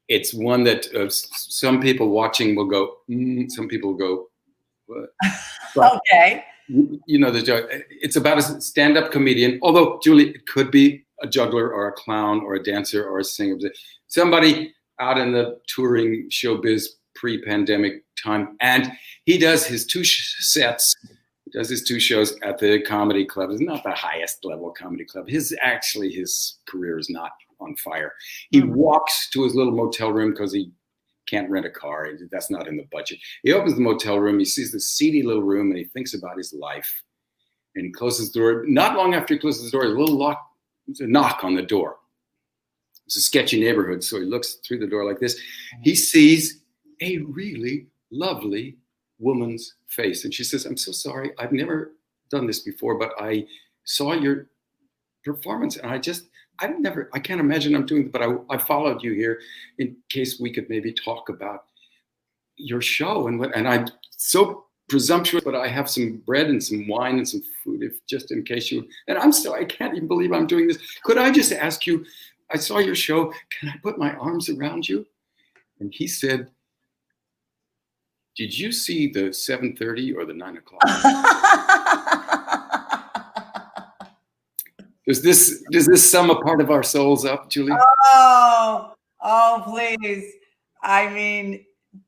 It's one that some people watching will go, some people will go, what? But, okay. The joke. It's about a stand-up comedian, although, Julie, it could be a juggler or a clown or a dancer or a singer. Somebody out in the touring showbiz pre-pandemic time. And he does his two sets. He does his two shows at the comedy club. It's not the highest level comedy club. His career is not on fire. He walks to his little motel room because he can't rent a car. That's not in the budget. He opens the motel room. He sees the seedy little room and he thinks about his life. And he closes the door. Not long after he closes the door, there's a knock on the door. It's a sketchy neighborhood. So he looks through the door like this. He sees a really lovely woman's face. And she says, I'm so sorry. I've never done this before, but I saw your performance and I can't imagine I'm doing it, but I followed you here in case we could maybe talk about your show. And I'm so presumptuous, but I have some bread and some wine and some food, just in case I can't even believe I'm doing this. Could I just ask you, I saw your show, can I put my arms around you? And he said, did you see the 7:30 or the 9 o'clock? Does this sum a part of our souls up, Julie? Oh, please. I mean,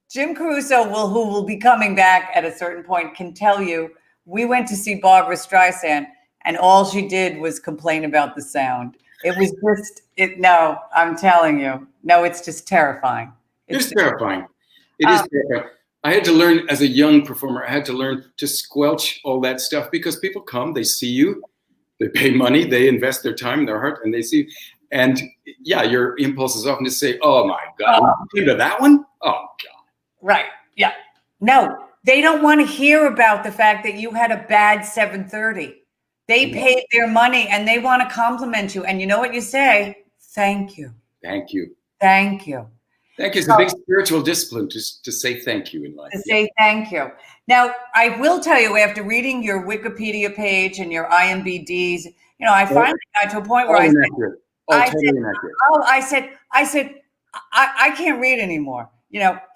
Jim Caruso, who will be coming back at a certain point, can tell you, we went to see Barbara Streisand and all she did was complain about the sound. It was no, I'm telling you, no, it's just terrifying. It's terrifying. It is terrifying. I had to learn as a young performer, I had to learn to squelch all that stuff because people come, they see you, they pay money, they invest their time, their heart, and they see. And yeah, your impulse is often to say, oh my God, you came to that one? Oh God. Right, yeah. No, they don't want to hear about the fact that you had a bad 7:30. They paid their money and they want to compliment you. And you know what you say? Thank you. Thank you. Thank you. Thank you. It's a big spiritual discipline to say thank you in life. To say thank you. Now, I will tell you, after reading your Wikipedia page and your IMDb's, I finally got to a point where I said, I can't read anymore.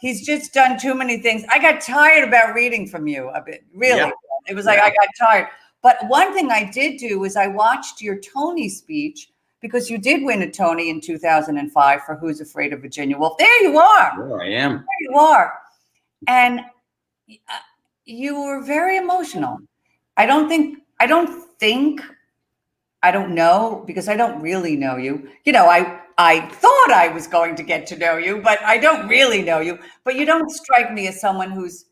He's just done too many things. I got tired about reading from you a bit. Really. Yeah. It was like I got tired. But one thing I did do was I watched your Tony speech, because you did win a Tony in 2005 for Who's Afraid of Virginia Woolf. There you are. There I am. There you are. And you were very emotional. I don't know, because I don't really know you. I thought I was going to get to know you, but I don't really know you. But you don't strike me as someone who's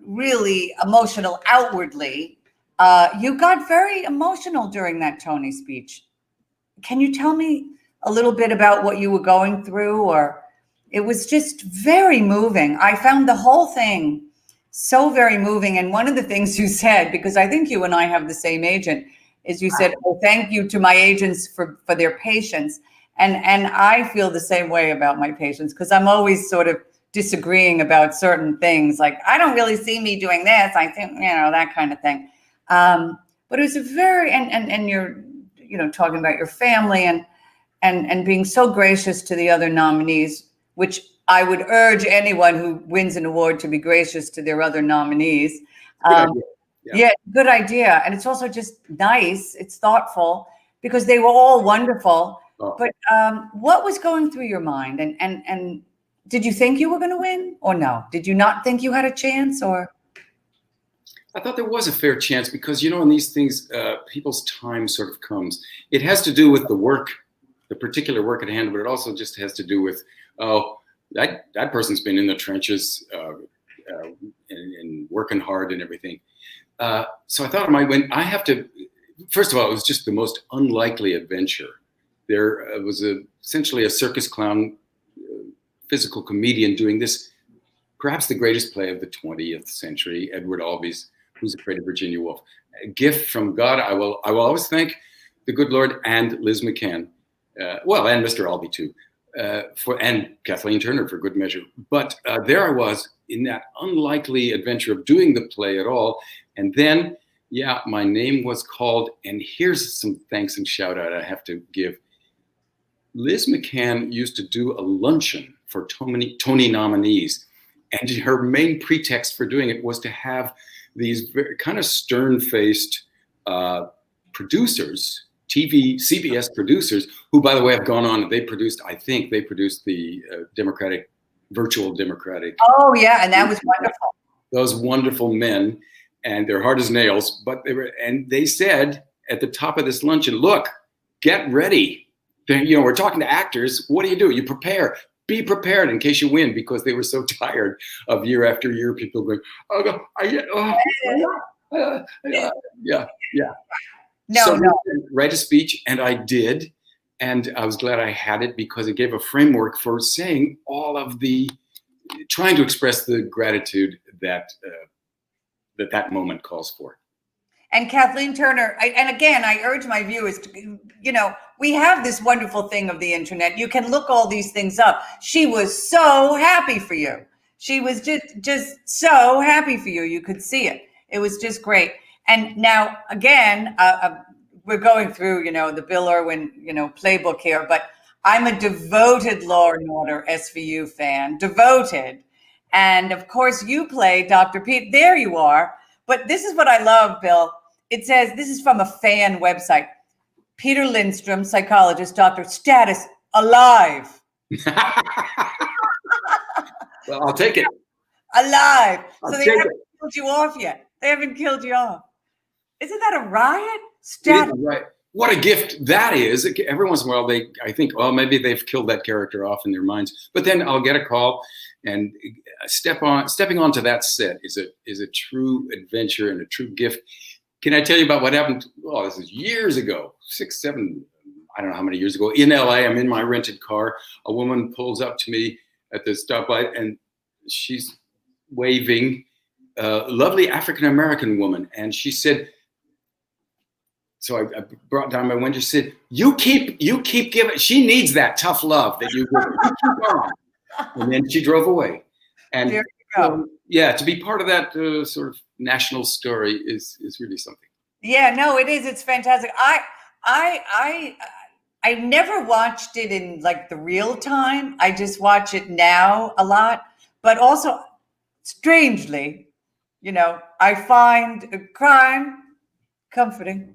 really emotional outwardly. You got very emotional during that Tony speech. Can you tell me a little bit about what you were going through? Or it was just very moving. I found the whole thing so very moving. And one of the things you said, because I think you and I have the same agent, is you said, "Oh, thank you to my agents for their patience." And I feel the same way about my patients, because I'm always sort of disagreeing about certain things. Like, I don't really see me doing this. I think, that kind of thing. But it was a very, and you're, talking about your family and being so gracious to the other nominees, which I would urge anyone who wins an award to be gracious to their other nominees. Yeah, good idea. And it's also just nice. It's thoughtful, because they were all wonderful. Oh. But what was going through your mind? And did you think you were going to win, or no? Did you not think you had a chance, or? I thought there was a fair chance, because, in these things, people's time sort of comes. It has to do with the work, the particular work at hand, but it also just has to do with, that person's been in the trenches and working hard and everything. So I thought I might win. First of all, it was just the most unlikely adventure. There was essentially a circus clown, physical comedian doing this, perhaps the greatest play of the 20th century, Edward Albee's Who's Afraid of Virginia Woolf. A gift from God. I will always thank the good Lord and Liz McCann, and Mr. Albee too, and Kathleen Turner for good measure. But there I was in that unlikely adventure of doing the play at all. And then, my name was called, and here's some thanks and shout out I have to give. Liz McCann used to do a luncheon for Tony nominees, and her main pretext for doing it was to have these very kind of stern-faced producers, CBS producers, who, by the way, have gone on. They produced the virtual Democratic. Oh yeah, and that was wonderful. Those wonderful men, and they're hard as nails. But they said at the top of this luncheon, "Look, get ready. We're talking to actors. What do? You prepare. Be prepared in case you win," because they were so tired of year after year people going, write a speech, and I did, and I was glad I had it, because it gave a framework for saying all of trying to express the gratitude that moment calls for. And Kathleen Turner, I urge my viewers to, we have this wonderful thing of the internet. You can look all these things up. She was so happy for you. She was just so happy for you. You could see it. It was just great. And now, again, we're going through, the Bill Irwin, playbook here, but I'm a devoted Law and Order SVU fan, devoted. And of course, you play Dr. Pete. There you are. But this is what I love, Bill. It says, this is from a fan website. Peter Lindstrom, psychologist, doctor, status, alive. Well, I'll take it. Alive. So they haven't it. killed you off yet. They haven't killed you off. Isn't that a riot? Status. Right. What a gift that is. Every once in a while, I think, maybe they've killed that character off in their minds. But then I'll get a call, and stepping onto that set is a true adventure and a true gift. Can I tell you about what happened? Well, this is years ago, 6, 7, I don't know how many years ago. In LA, I'm in my rented car. A woman pulls up to me at the stoplight, and she's waving. Lovely African-American woman. And she said, so I brought down my window. She said, you keep giving. She needs that tough love that you give her. You keep on. And then she drove away. And there you go. To be part of that sort of national story is really something. Yeah, no, it is. It's fantastic. I never watched it in like the real time. I just watch it now a lot. But also, strangely, I find crime comforting.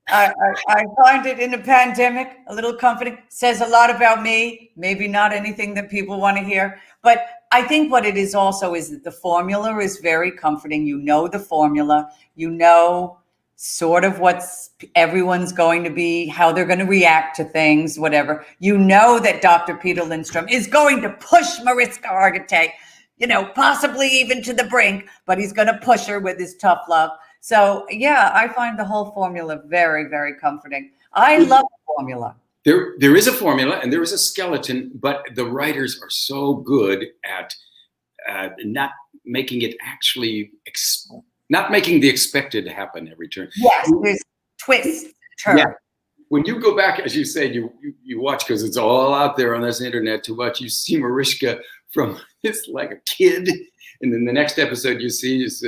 I find it in a pandemic a little comforting. Says a lot about me. Maybe not anything that people want to hear. But I think what it is also is that the formula is very comforting. You know the formula. You know sort of what's everyone's going to be, how they're going to react to things, whatever. You know that Dr. Peter Lindstrom is going to push Mariska Hargitay, possibly even to the brink, but he's going to push her with his tough love. So yeah, I find the whole formula very, very comforting. I love the formula. There is a formula and there is a skeleton, but the writers are so good at not making it actually, not making the expected happen every turn. Yes, there's twists, turns. Yeah. When you go back, as you say, you watch, because it's all out there on this internet to watch, you see Mariska from it's like a kid, and then the next episode you see is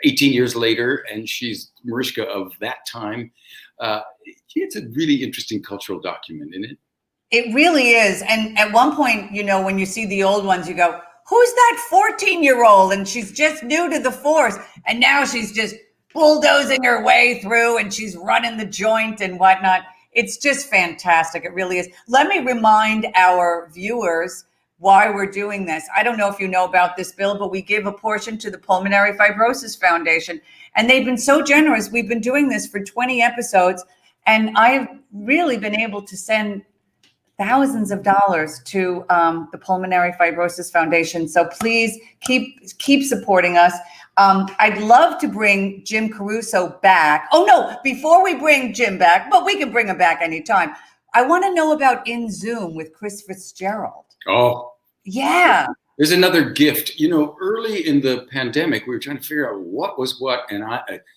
18 years later, and she's Mariska of that time. It's a really interesting cultural document, isn't it? It really is. And at one point, you know, when you see the old ones, you go, who's that 14-year-old? And she's just new to the force. And now she's just bulldozing her way through and she's running the joint and whatnot. It's just fantastic. It really is. Let me remind our viewers why we're doing this. I don't know if you know about this, Bill, but we give a portion to the Pulmonary Fibrosis Foundation. And they've been so generous. We've been doing this for 20 episodes. And I've really been able to send thousands of dollars to the Pulmonary Fibrosis Foundation. So please keep supporting us. I'd love to bring Jim Caruso back. Oh no, before we bring Jim back, but we can bring him back anytime. I want to know about In Zoom with Chris Fitzgerald. Oh. Yeah. There's another gift. You know, early in the pandemic, we were trying to figure out what was what. And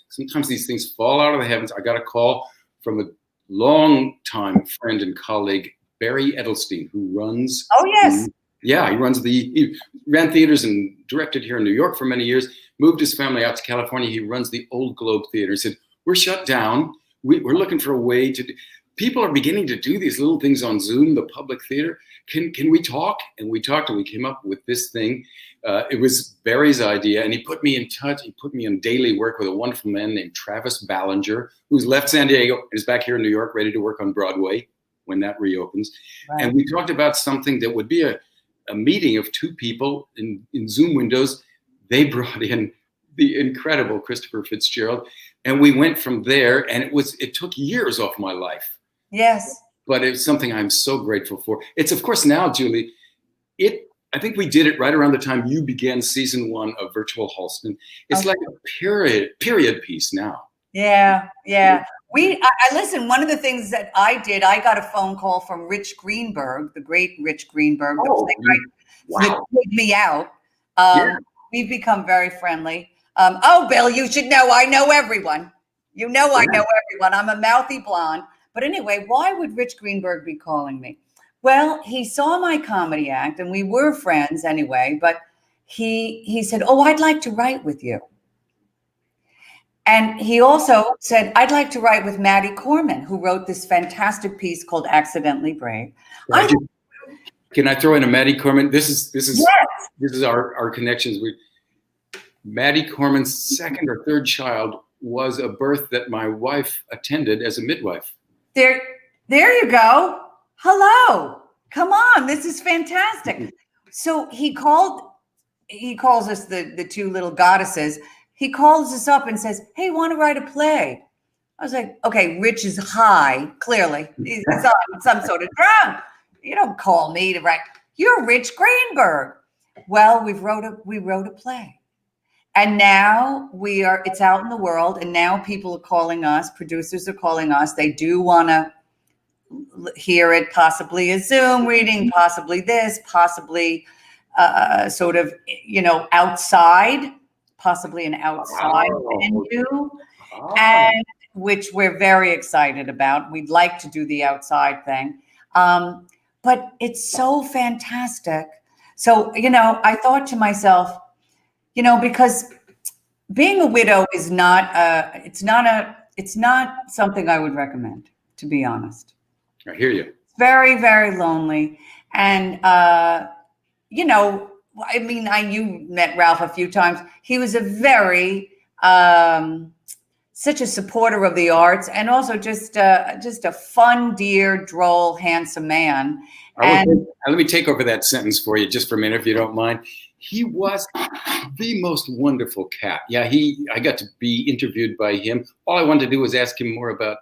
sometimes these things fall out of the heavens. I got a call from a long-time friend and colleague, Barry Edelstein, who runs. Oh, yes. He ran theaters and directed here in New York for many years, moved his family out to California. He runs the Old Globe Theater. He said, we're shut down. We're looking for a way to, people are beginning to do these little things on Zoom, the public theater. Can we talk? And we talked and we came up with this thing. It was Barry's idea, and he put me in touch. He put me in daily work with a wonderful man named Travis Ballinger, who's left San Diego, is back here in New York, ready to work on Broadway when that reopens. Right. And we talked about something that would be a meeting of two people in Zoom windows. They brought in the incredible Christopher Fitzgerald, and we went from there, and it took years off my life. Yes. But it's something I'm so grateful for. It's, of course, now, Julie, I think we did it right around the time you began season 1 of Virtual Halston. It's like a period piece now. Yeah. I listen, one of the things that I did, I got a phone call from Rich Greenberg, the great Rich Greenberg, that played me out. We've become very friendly. Bill, you should know, I know everyone. You know, I know everyone. I'm a mouthy blonde. But anyway, why would Rich Greenberg be calling me? Well, he saw my comedy act and we were friends anyway, but he said, oh, I'd like to write with you. And he also said, I'd like to write with Maddie Corman, who wrote this fantastic piece called Accidentally Brave. Can I throw in a Maddie Corman? This is our connections. Maddie Corman's second or third child was a birth that my wife attended as a midwife. There you go. Hello. Come on. This is fantastic. So he calls us the two little goddesses. He calls us up and says, hey, want to write a play? I was like, okay, Rich is high, clearly. He's on some sort of drug. You don't call me to write. You're Rich Greenberg. Well, we wrote a play. And now it's out in the world, and now people are calling us, producers are calling us. They do want to hear it, possibly a Zoom reading, possibly this, possibly sort of, outside, possibly an outside venue, and which we're very excited about. We'd like to do the outside thing. But it's so fantastic. So, I thought to myself, because being a widow is it's not something I would recommend, to be honest. I hear you. It's very, very lonely. And, you met Ralph a few times. He was a very, such a supporter of the arts, and also just a fun, dear, droll, handsome man. Let me take over that sentence for you just for a minute, if you don't mind. He was the most wonderful cat. Yeah, I got to be interviewed by him. All I wanted to do was ask him more about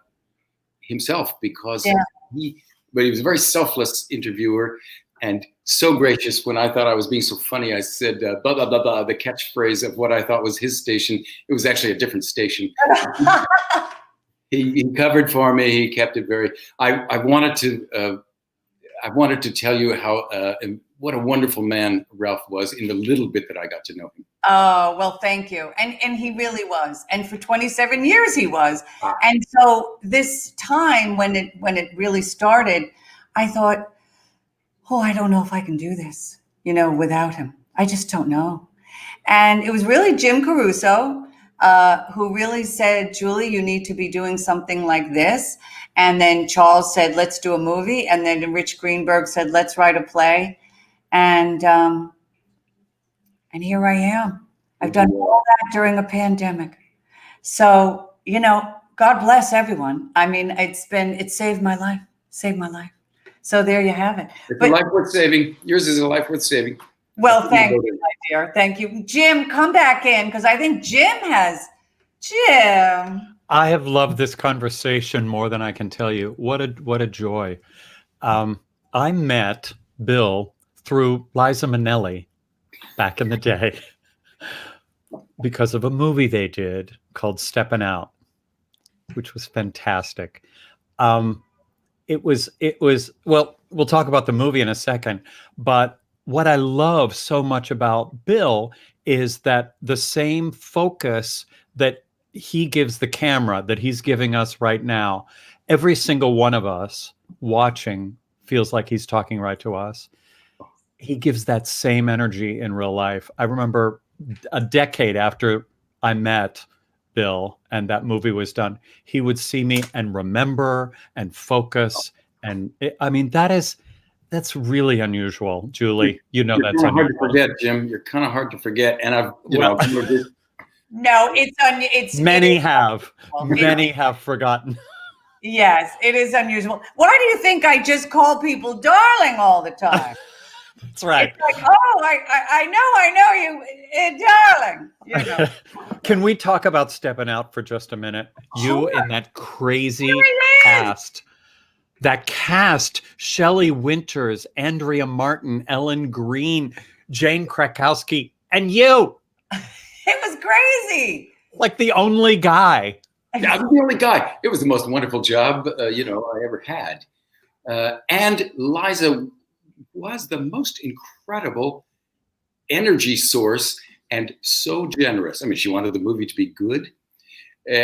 himself, because but he was a very selfless interviewer. and so gracious. When I thought I was being so funny, I said, blah, blah, blah, blah, the catchphrase of what I thought was his station. It was actually a different station. He covered for me. He kept it very, I wanted to tell you how, what a wonderful man Ralph was in the little bit that I got to know him. Oh, well, thank you. And he really was. And for 27 years he was. And so this time when it really started, I thought, oh, I don't know if I can do this, without him. I just don't know. And it was really Jim Caruso who really said, Julie, you need to be doing something like this. And then Charles said, let's do a movie. And then Rich Greenberg said, let's write a play. And here I am. I've done all that during a pandemic. So, God bless everyone. I mean, it saved my life, So there you have it. It's a life worth saving. Yours is a life worth saving. Well, thank you, my dear. Thank you. Jim, come back in because I think Jim. I have loved this conversation more than I can tell you. What a joy. I met Bill through Liza Minnelli back in the day because of a movie they did called Steppin' Out, which was fantastic. It was, well, we'll talk about the movie in a second, but what I love so much about Bill is that the same focus that he gives the camera, that he's giving us right now, every single one of us watching feels like he's talking right to us. He gives that same energy in real life. I remember a decade after I met Bill and that movie was done, he would see me and remember and focus. And that's really unusual, Julie. That's unusual. hard to forget, Jim. You're kind of hard to forget. And no, it's many have forgotten. Yes, it is unusual. Why do you think I just call people darling all the time? That's right. It's like, oh, I know you, darling. Can we talk about Steppin' Out for just a minute? You and that crazy cast. That cast, Shelley Winters, Andrea Martin, Ellen Green, Jane Krakowski, and you. It was crazy. Like the only guy. Yeah, I was the only guy. It was the most wonderful job, I ever had. And Liza was the most incredible energy source and so generous. I mean, she wanted the movie to be good.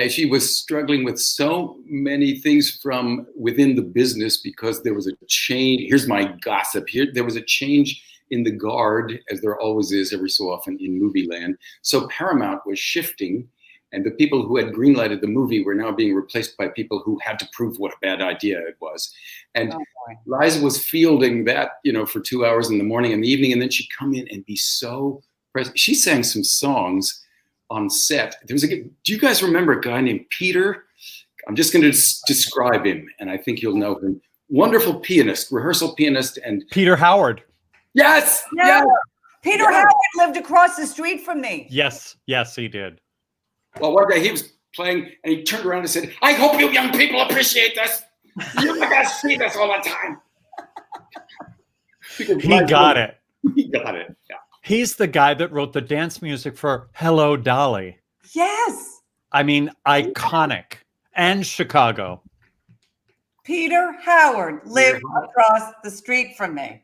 She was struggling with so many things from within the business because there was a change. Here's my gossip. There was a change in the guard, as there always is every so often in movie land. So Paramount was shifting, and the people who had greenlighted the movie were now being replaced by people who had to prove what a bad idea it was. And Liza was fielding that, for 2 hours in the morning and the evening, and then she'd come in and be so present. She sang some songs on set. Do you guys remember a guy named Peter? I'm just going to describe him, and I think you'll know him. Wonderful pianist, rehearsal pianist, and Peter Howard. Yes. Yeah. Yes. Peter Howard lived across the street from me. Yes, he did. Well, one day he was playing, and he turned around and said, "I hope you young people appreciate this. You gotta see this all the time." He got it. He got it. Yeah. He's the guy that wrote the dance music for Hello, Dolly. Yes. I mean, iconic. And Chicago. Peter Howard lived across the street from me.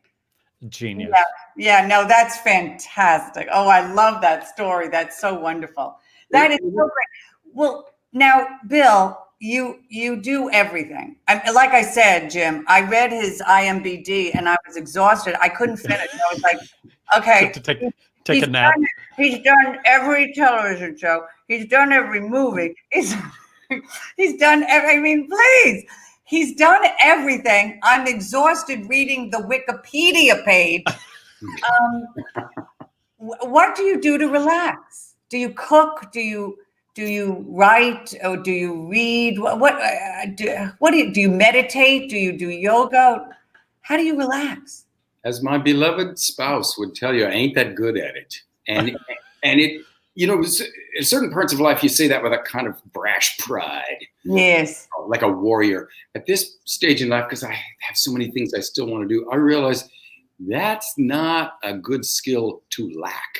Genius. Yeah, no, that's fantastic. Oh, I love that story. That's so wonderful. That is so great. Well, now, Bill, you do everything. Like I said, Jim, I read his IMDb and I was exhausted. I couldn't finish. I was like, okay. To take a nap. He's done every television show. He's done every movie. He's done please. He's done everything. I'm exhausted reading the Wikipedia page. What do you do to relax? Do you cook? Do you write? Or do you read? Do you meditate? Do you do yoga? How do you relax? As my beloved spouse would tell you, I ain't that good at it. And it, in certain parts of life, you say that with a kind of brash pride. Yes. Like a warrior. At this stage in life, because I have so many things I still want to do, I realize that's not a good skill to lack.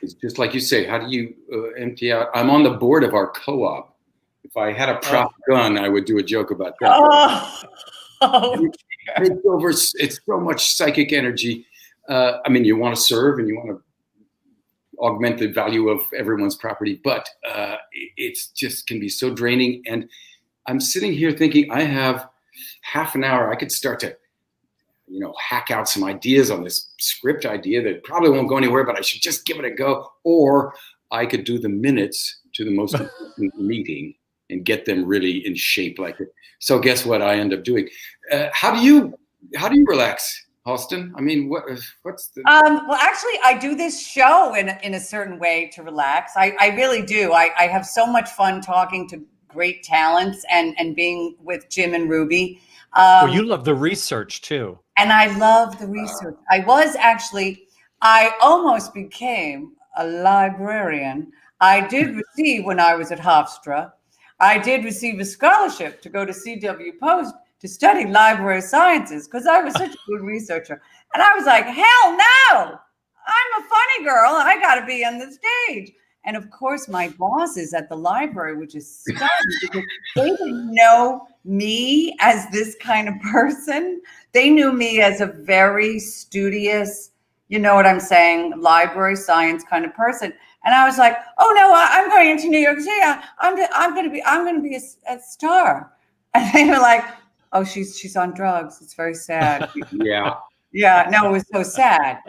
It's just like you say, how do you empty out? I'm on the board of our co-op. If I had a prop gun, I would do a joke about that. It's so much psychic energy. I mean, you want to serve and you want to augment the value of everyone's property, but it's just can be so draining. And I'm sitting here thinking I have half an hour. I could start to, hack out some ideas on this script idea that probably won't go anywhere, but I should just give it a go. Or I could do the minutes to the most important meeting and get them really in shape like it. So guess what I end up doing? How do you relax, Halston? I mean, what's the? Well, actually, I do this show in a certain way to relax. I really do. I have so much fun talking to great talents and being with Jim and Ruby. Well, you love the research too. And I love the research. I almost became a librarian. I did receive, when I was at Hofstra, I did receive a scholarship to go to CW Post to study library sciences because I was such a good researcher. And I was like, hell no, I'm a funny girl. I got to be on the stage. And of course, my bosses at the library, which is stunning because they didn't know me as this kind of person. They knew me as a very studious, you know what I'm saying, library science kind of person. And I was like, oh no, I'm going into New York City. I'm going to be a star. And they were like, oh, she's on drugs. It's very sad. Yeah. Yeah. No, it was so sad.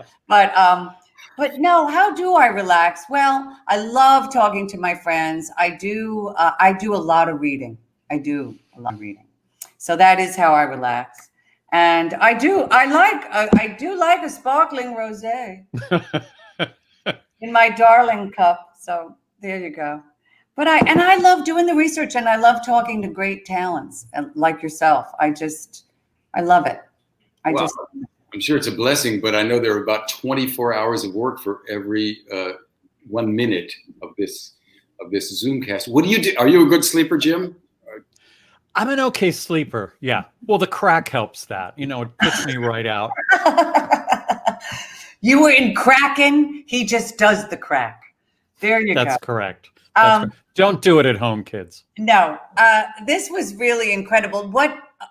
But no, how do I relax? Well, I love talking to my friends. I do a lot of reading. So that is how I relax. And I do like a sparkling rosé in my darling cup. So there you go. But I love doing the research and I love talking to great talents like yourself. I love it. I'm sure it's a blessing, but I know there are about 24 hours of work for every 1 minute of this Zoomcast. What do you do? Are you a good sleeper, Jim? I'm an okay sleeper. Yeah. Well, the crack helps that. It puts me right out. You were in Kraken. He just does the crack. There you go. That's correct. Don't do it at home, kids. No. This was really incredible.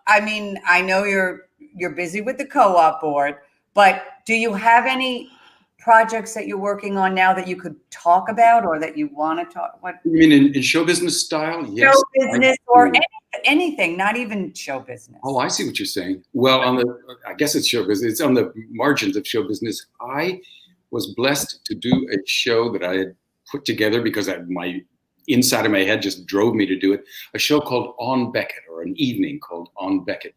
I know you're busy with the co-op board, but do you have any projects that you're working on now that you could talk about or that you want to talk? What you mean in show business style? Yes. Show business or anything, not even show business. Oh, I see what you're saying. Well, I guess it's show business. It's on the margins of show business. I was blessed to do a show that I had put together because my inside of my head just drove me to do it. A show called On Beckett, or an evening called On Beckett.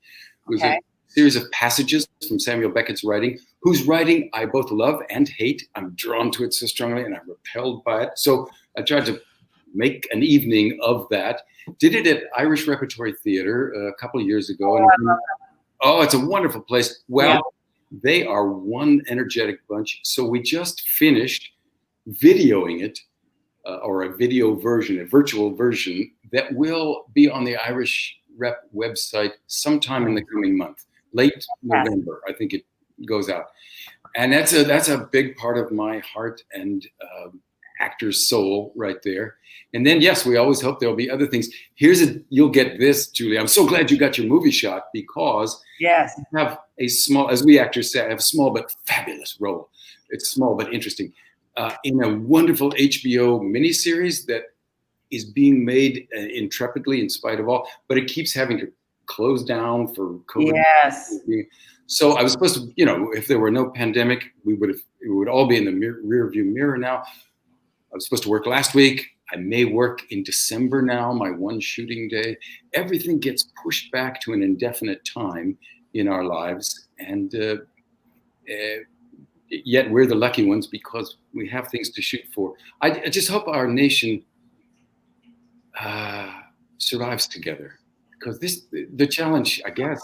It was a series of passages from Samuel Beckett's writing, whose writing I both love and hate. I'm drawn to it so strongly and I'm repelled by it. So I tried to make an evening of that. Did it at Irish Repertory Theater a couple of years ago. Oh, it's a wonderful place. Well, They are one energetic bunch. So we just finished videoing it, or a video version, a virtual version that will be on the Irish Rep website sometime in the coming month. Late November, I think it goes out, and that's a big part of my heart and actor's soul right there. And then yes, we always hope there'll be other things. You'll get this, Julie. I'm so glad you got your movie shot because you have a small, as we actors say, I have a small but fabulous role. It's small but interesting in a wonderful HBO miniseries that is being made intrepidly in spite of all, but it keeps having to close down for COVID. Yes. So I was supposed to, if there were no pandemic, it would all be in the rear view mirror now. I was supposed to work last week. I may work in December now, my one shooting day. Everything gets pushed back to an indefinite time in our lives. And yet we're the lucky ones because we have things to shoot for. I just hope our nation survives together, because the challenge, I guess,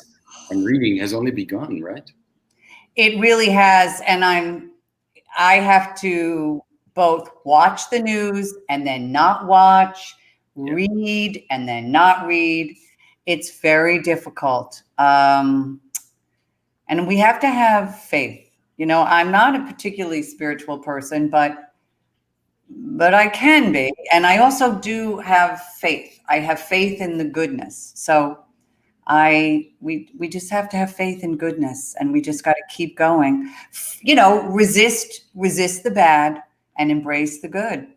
on reading has only begun, right? It really has. And I have to both watch the news and then not watch, read and then not read. It's very difficult. And And we have to have faith. You know, I'm not a particularly spiritual person, but I can be. And I also do have faith. I have faith in the goodness. So we just have to have faith in goodness, and we just got to keep going. You know, resist the bad and embrace the good.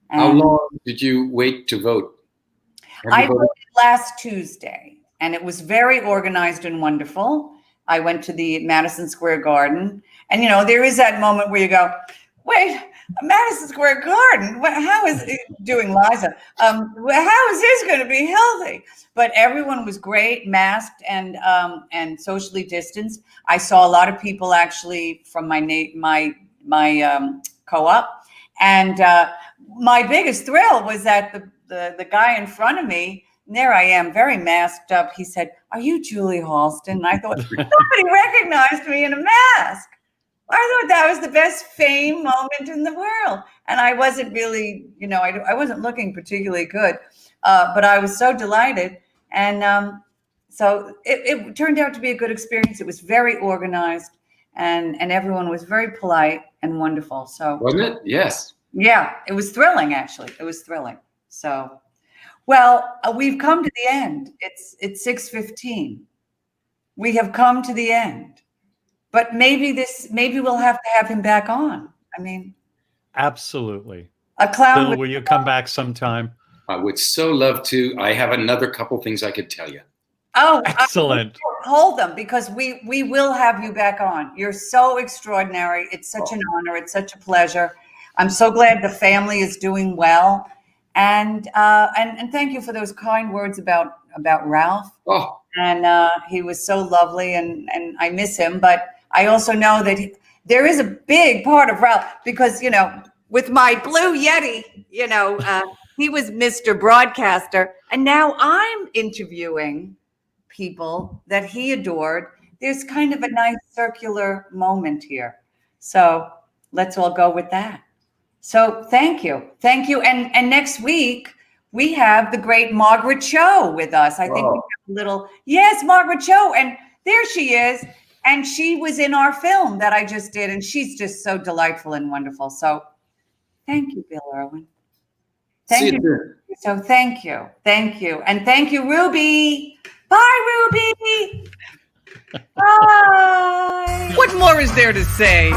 And how long did you wait to vote? I voted last Tuesday, and it was very organized and wonderful. I went to the Madison Square Garden, and you know, there is that moment where you go, wait, Madison Square Garden, how is it doing, Liza? How is this going to be healthy? But everyone was great, masked and socially distanced. I saw a lot of people actually from my co-op, and my biggest thrill was that the guy in front of me, and there I am, very masked up. He said, "Are you Julie Halston?" And I thought, nobody recognized me in a mask. I thought that was the best fame moment in the world. And I wasn't really, you know, I wasn't looking particularly good, but I was so delighted. And so it turned out to be a good experience. It was very organized, and everyone was very polite and wonderful. So wasn't it? Yes. Yeah, it was thrilling, actually. It was thrilling. So, well, we've come to the end. It's 6:15. We have come to the end. But maybe we'll have to have him back on. I mean, absolutely. A clown. Bill, will you come back sometime? I would so love to. I have another couple things I could tell you. Oh, excellent. Hold them, because we will have you back on. You're so extraordinary. It's such an honor. It's such a pleasure. I'm so glad the family is doing well. And thank you for those kind words about Ralph. Oh. And he was so lovely, and I miss him. But I also know that there is a big part of Ralph, because, you know, with my Blue Yeti, you know, he was Mr. Broadcaster. And now I'm interviewing people that he adored. There's kind of a nice circular moment here. So let's all go with that. So thank you. Thank you. And next week, we have the great Margaret Cho with us. I think we have a little, yes, Margaret Cho. And there she is. And she was in our film that I just did. And she's just so delightful and wonderful. So thank you, Bill Irwin. Thank you. So thank you. Thank you. And thank you, Ruby. Bye, Ruby. Bye. What more is there to say?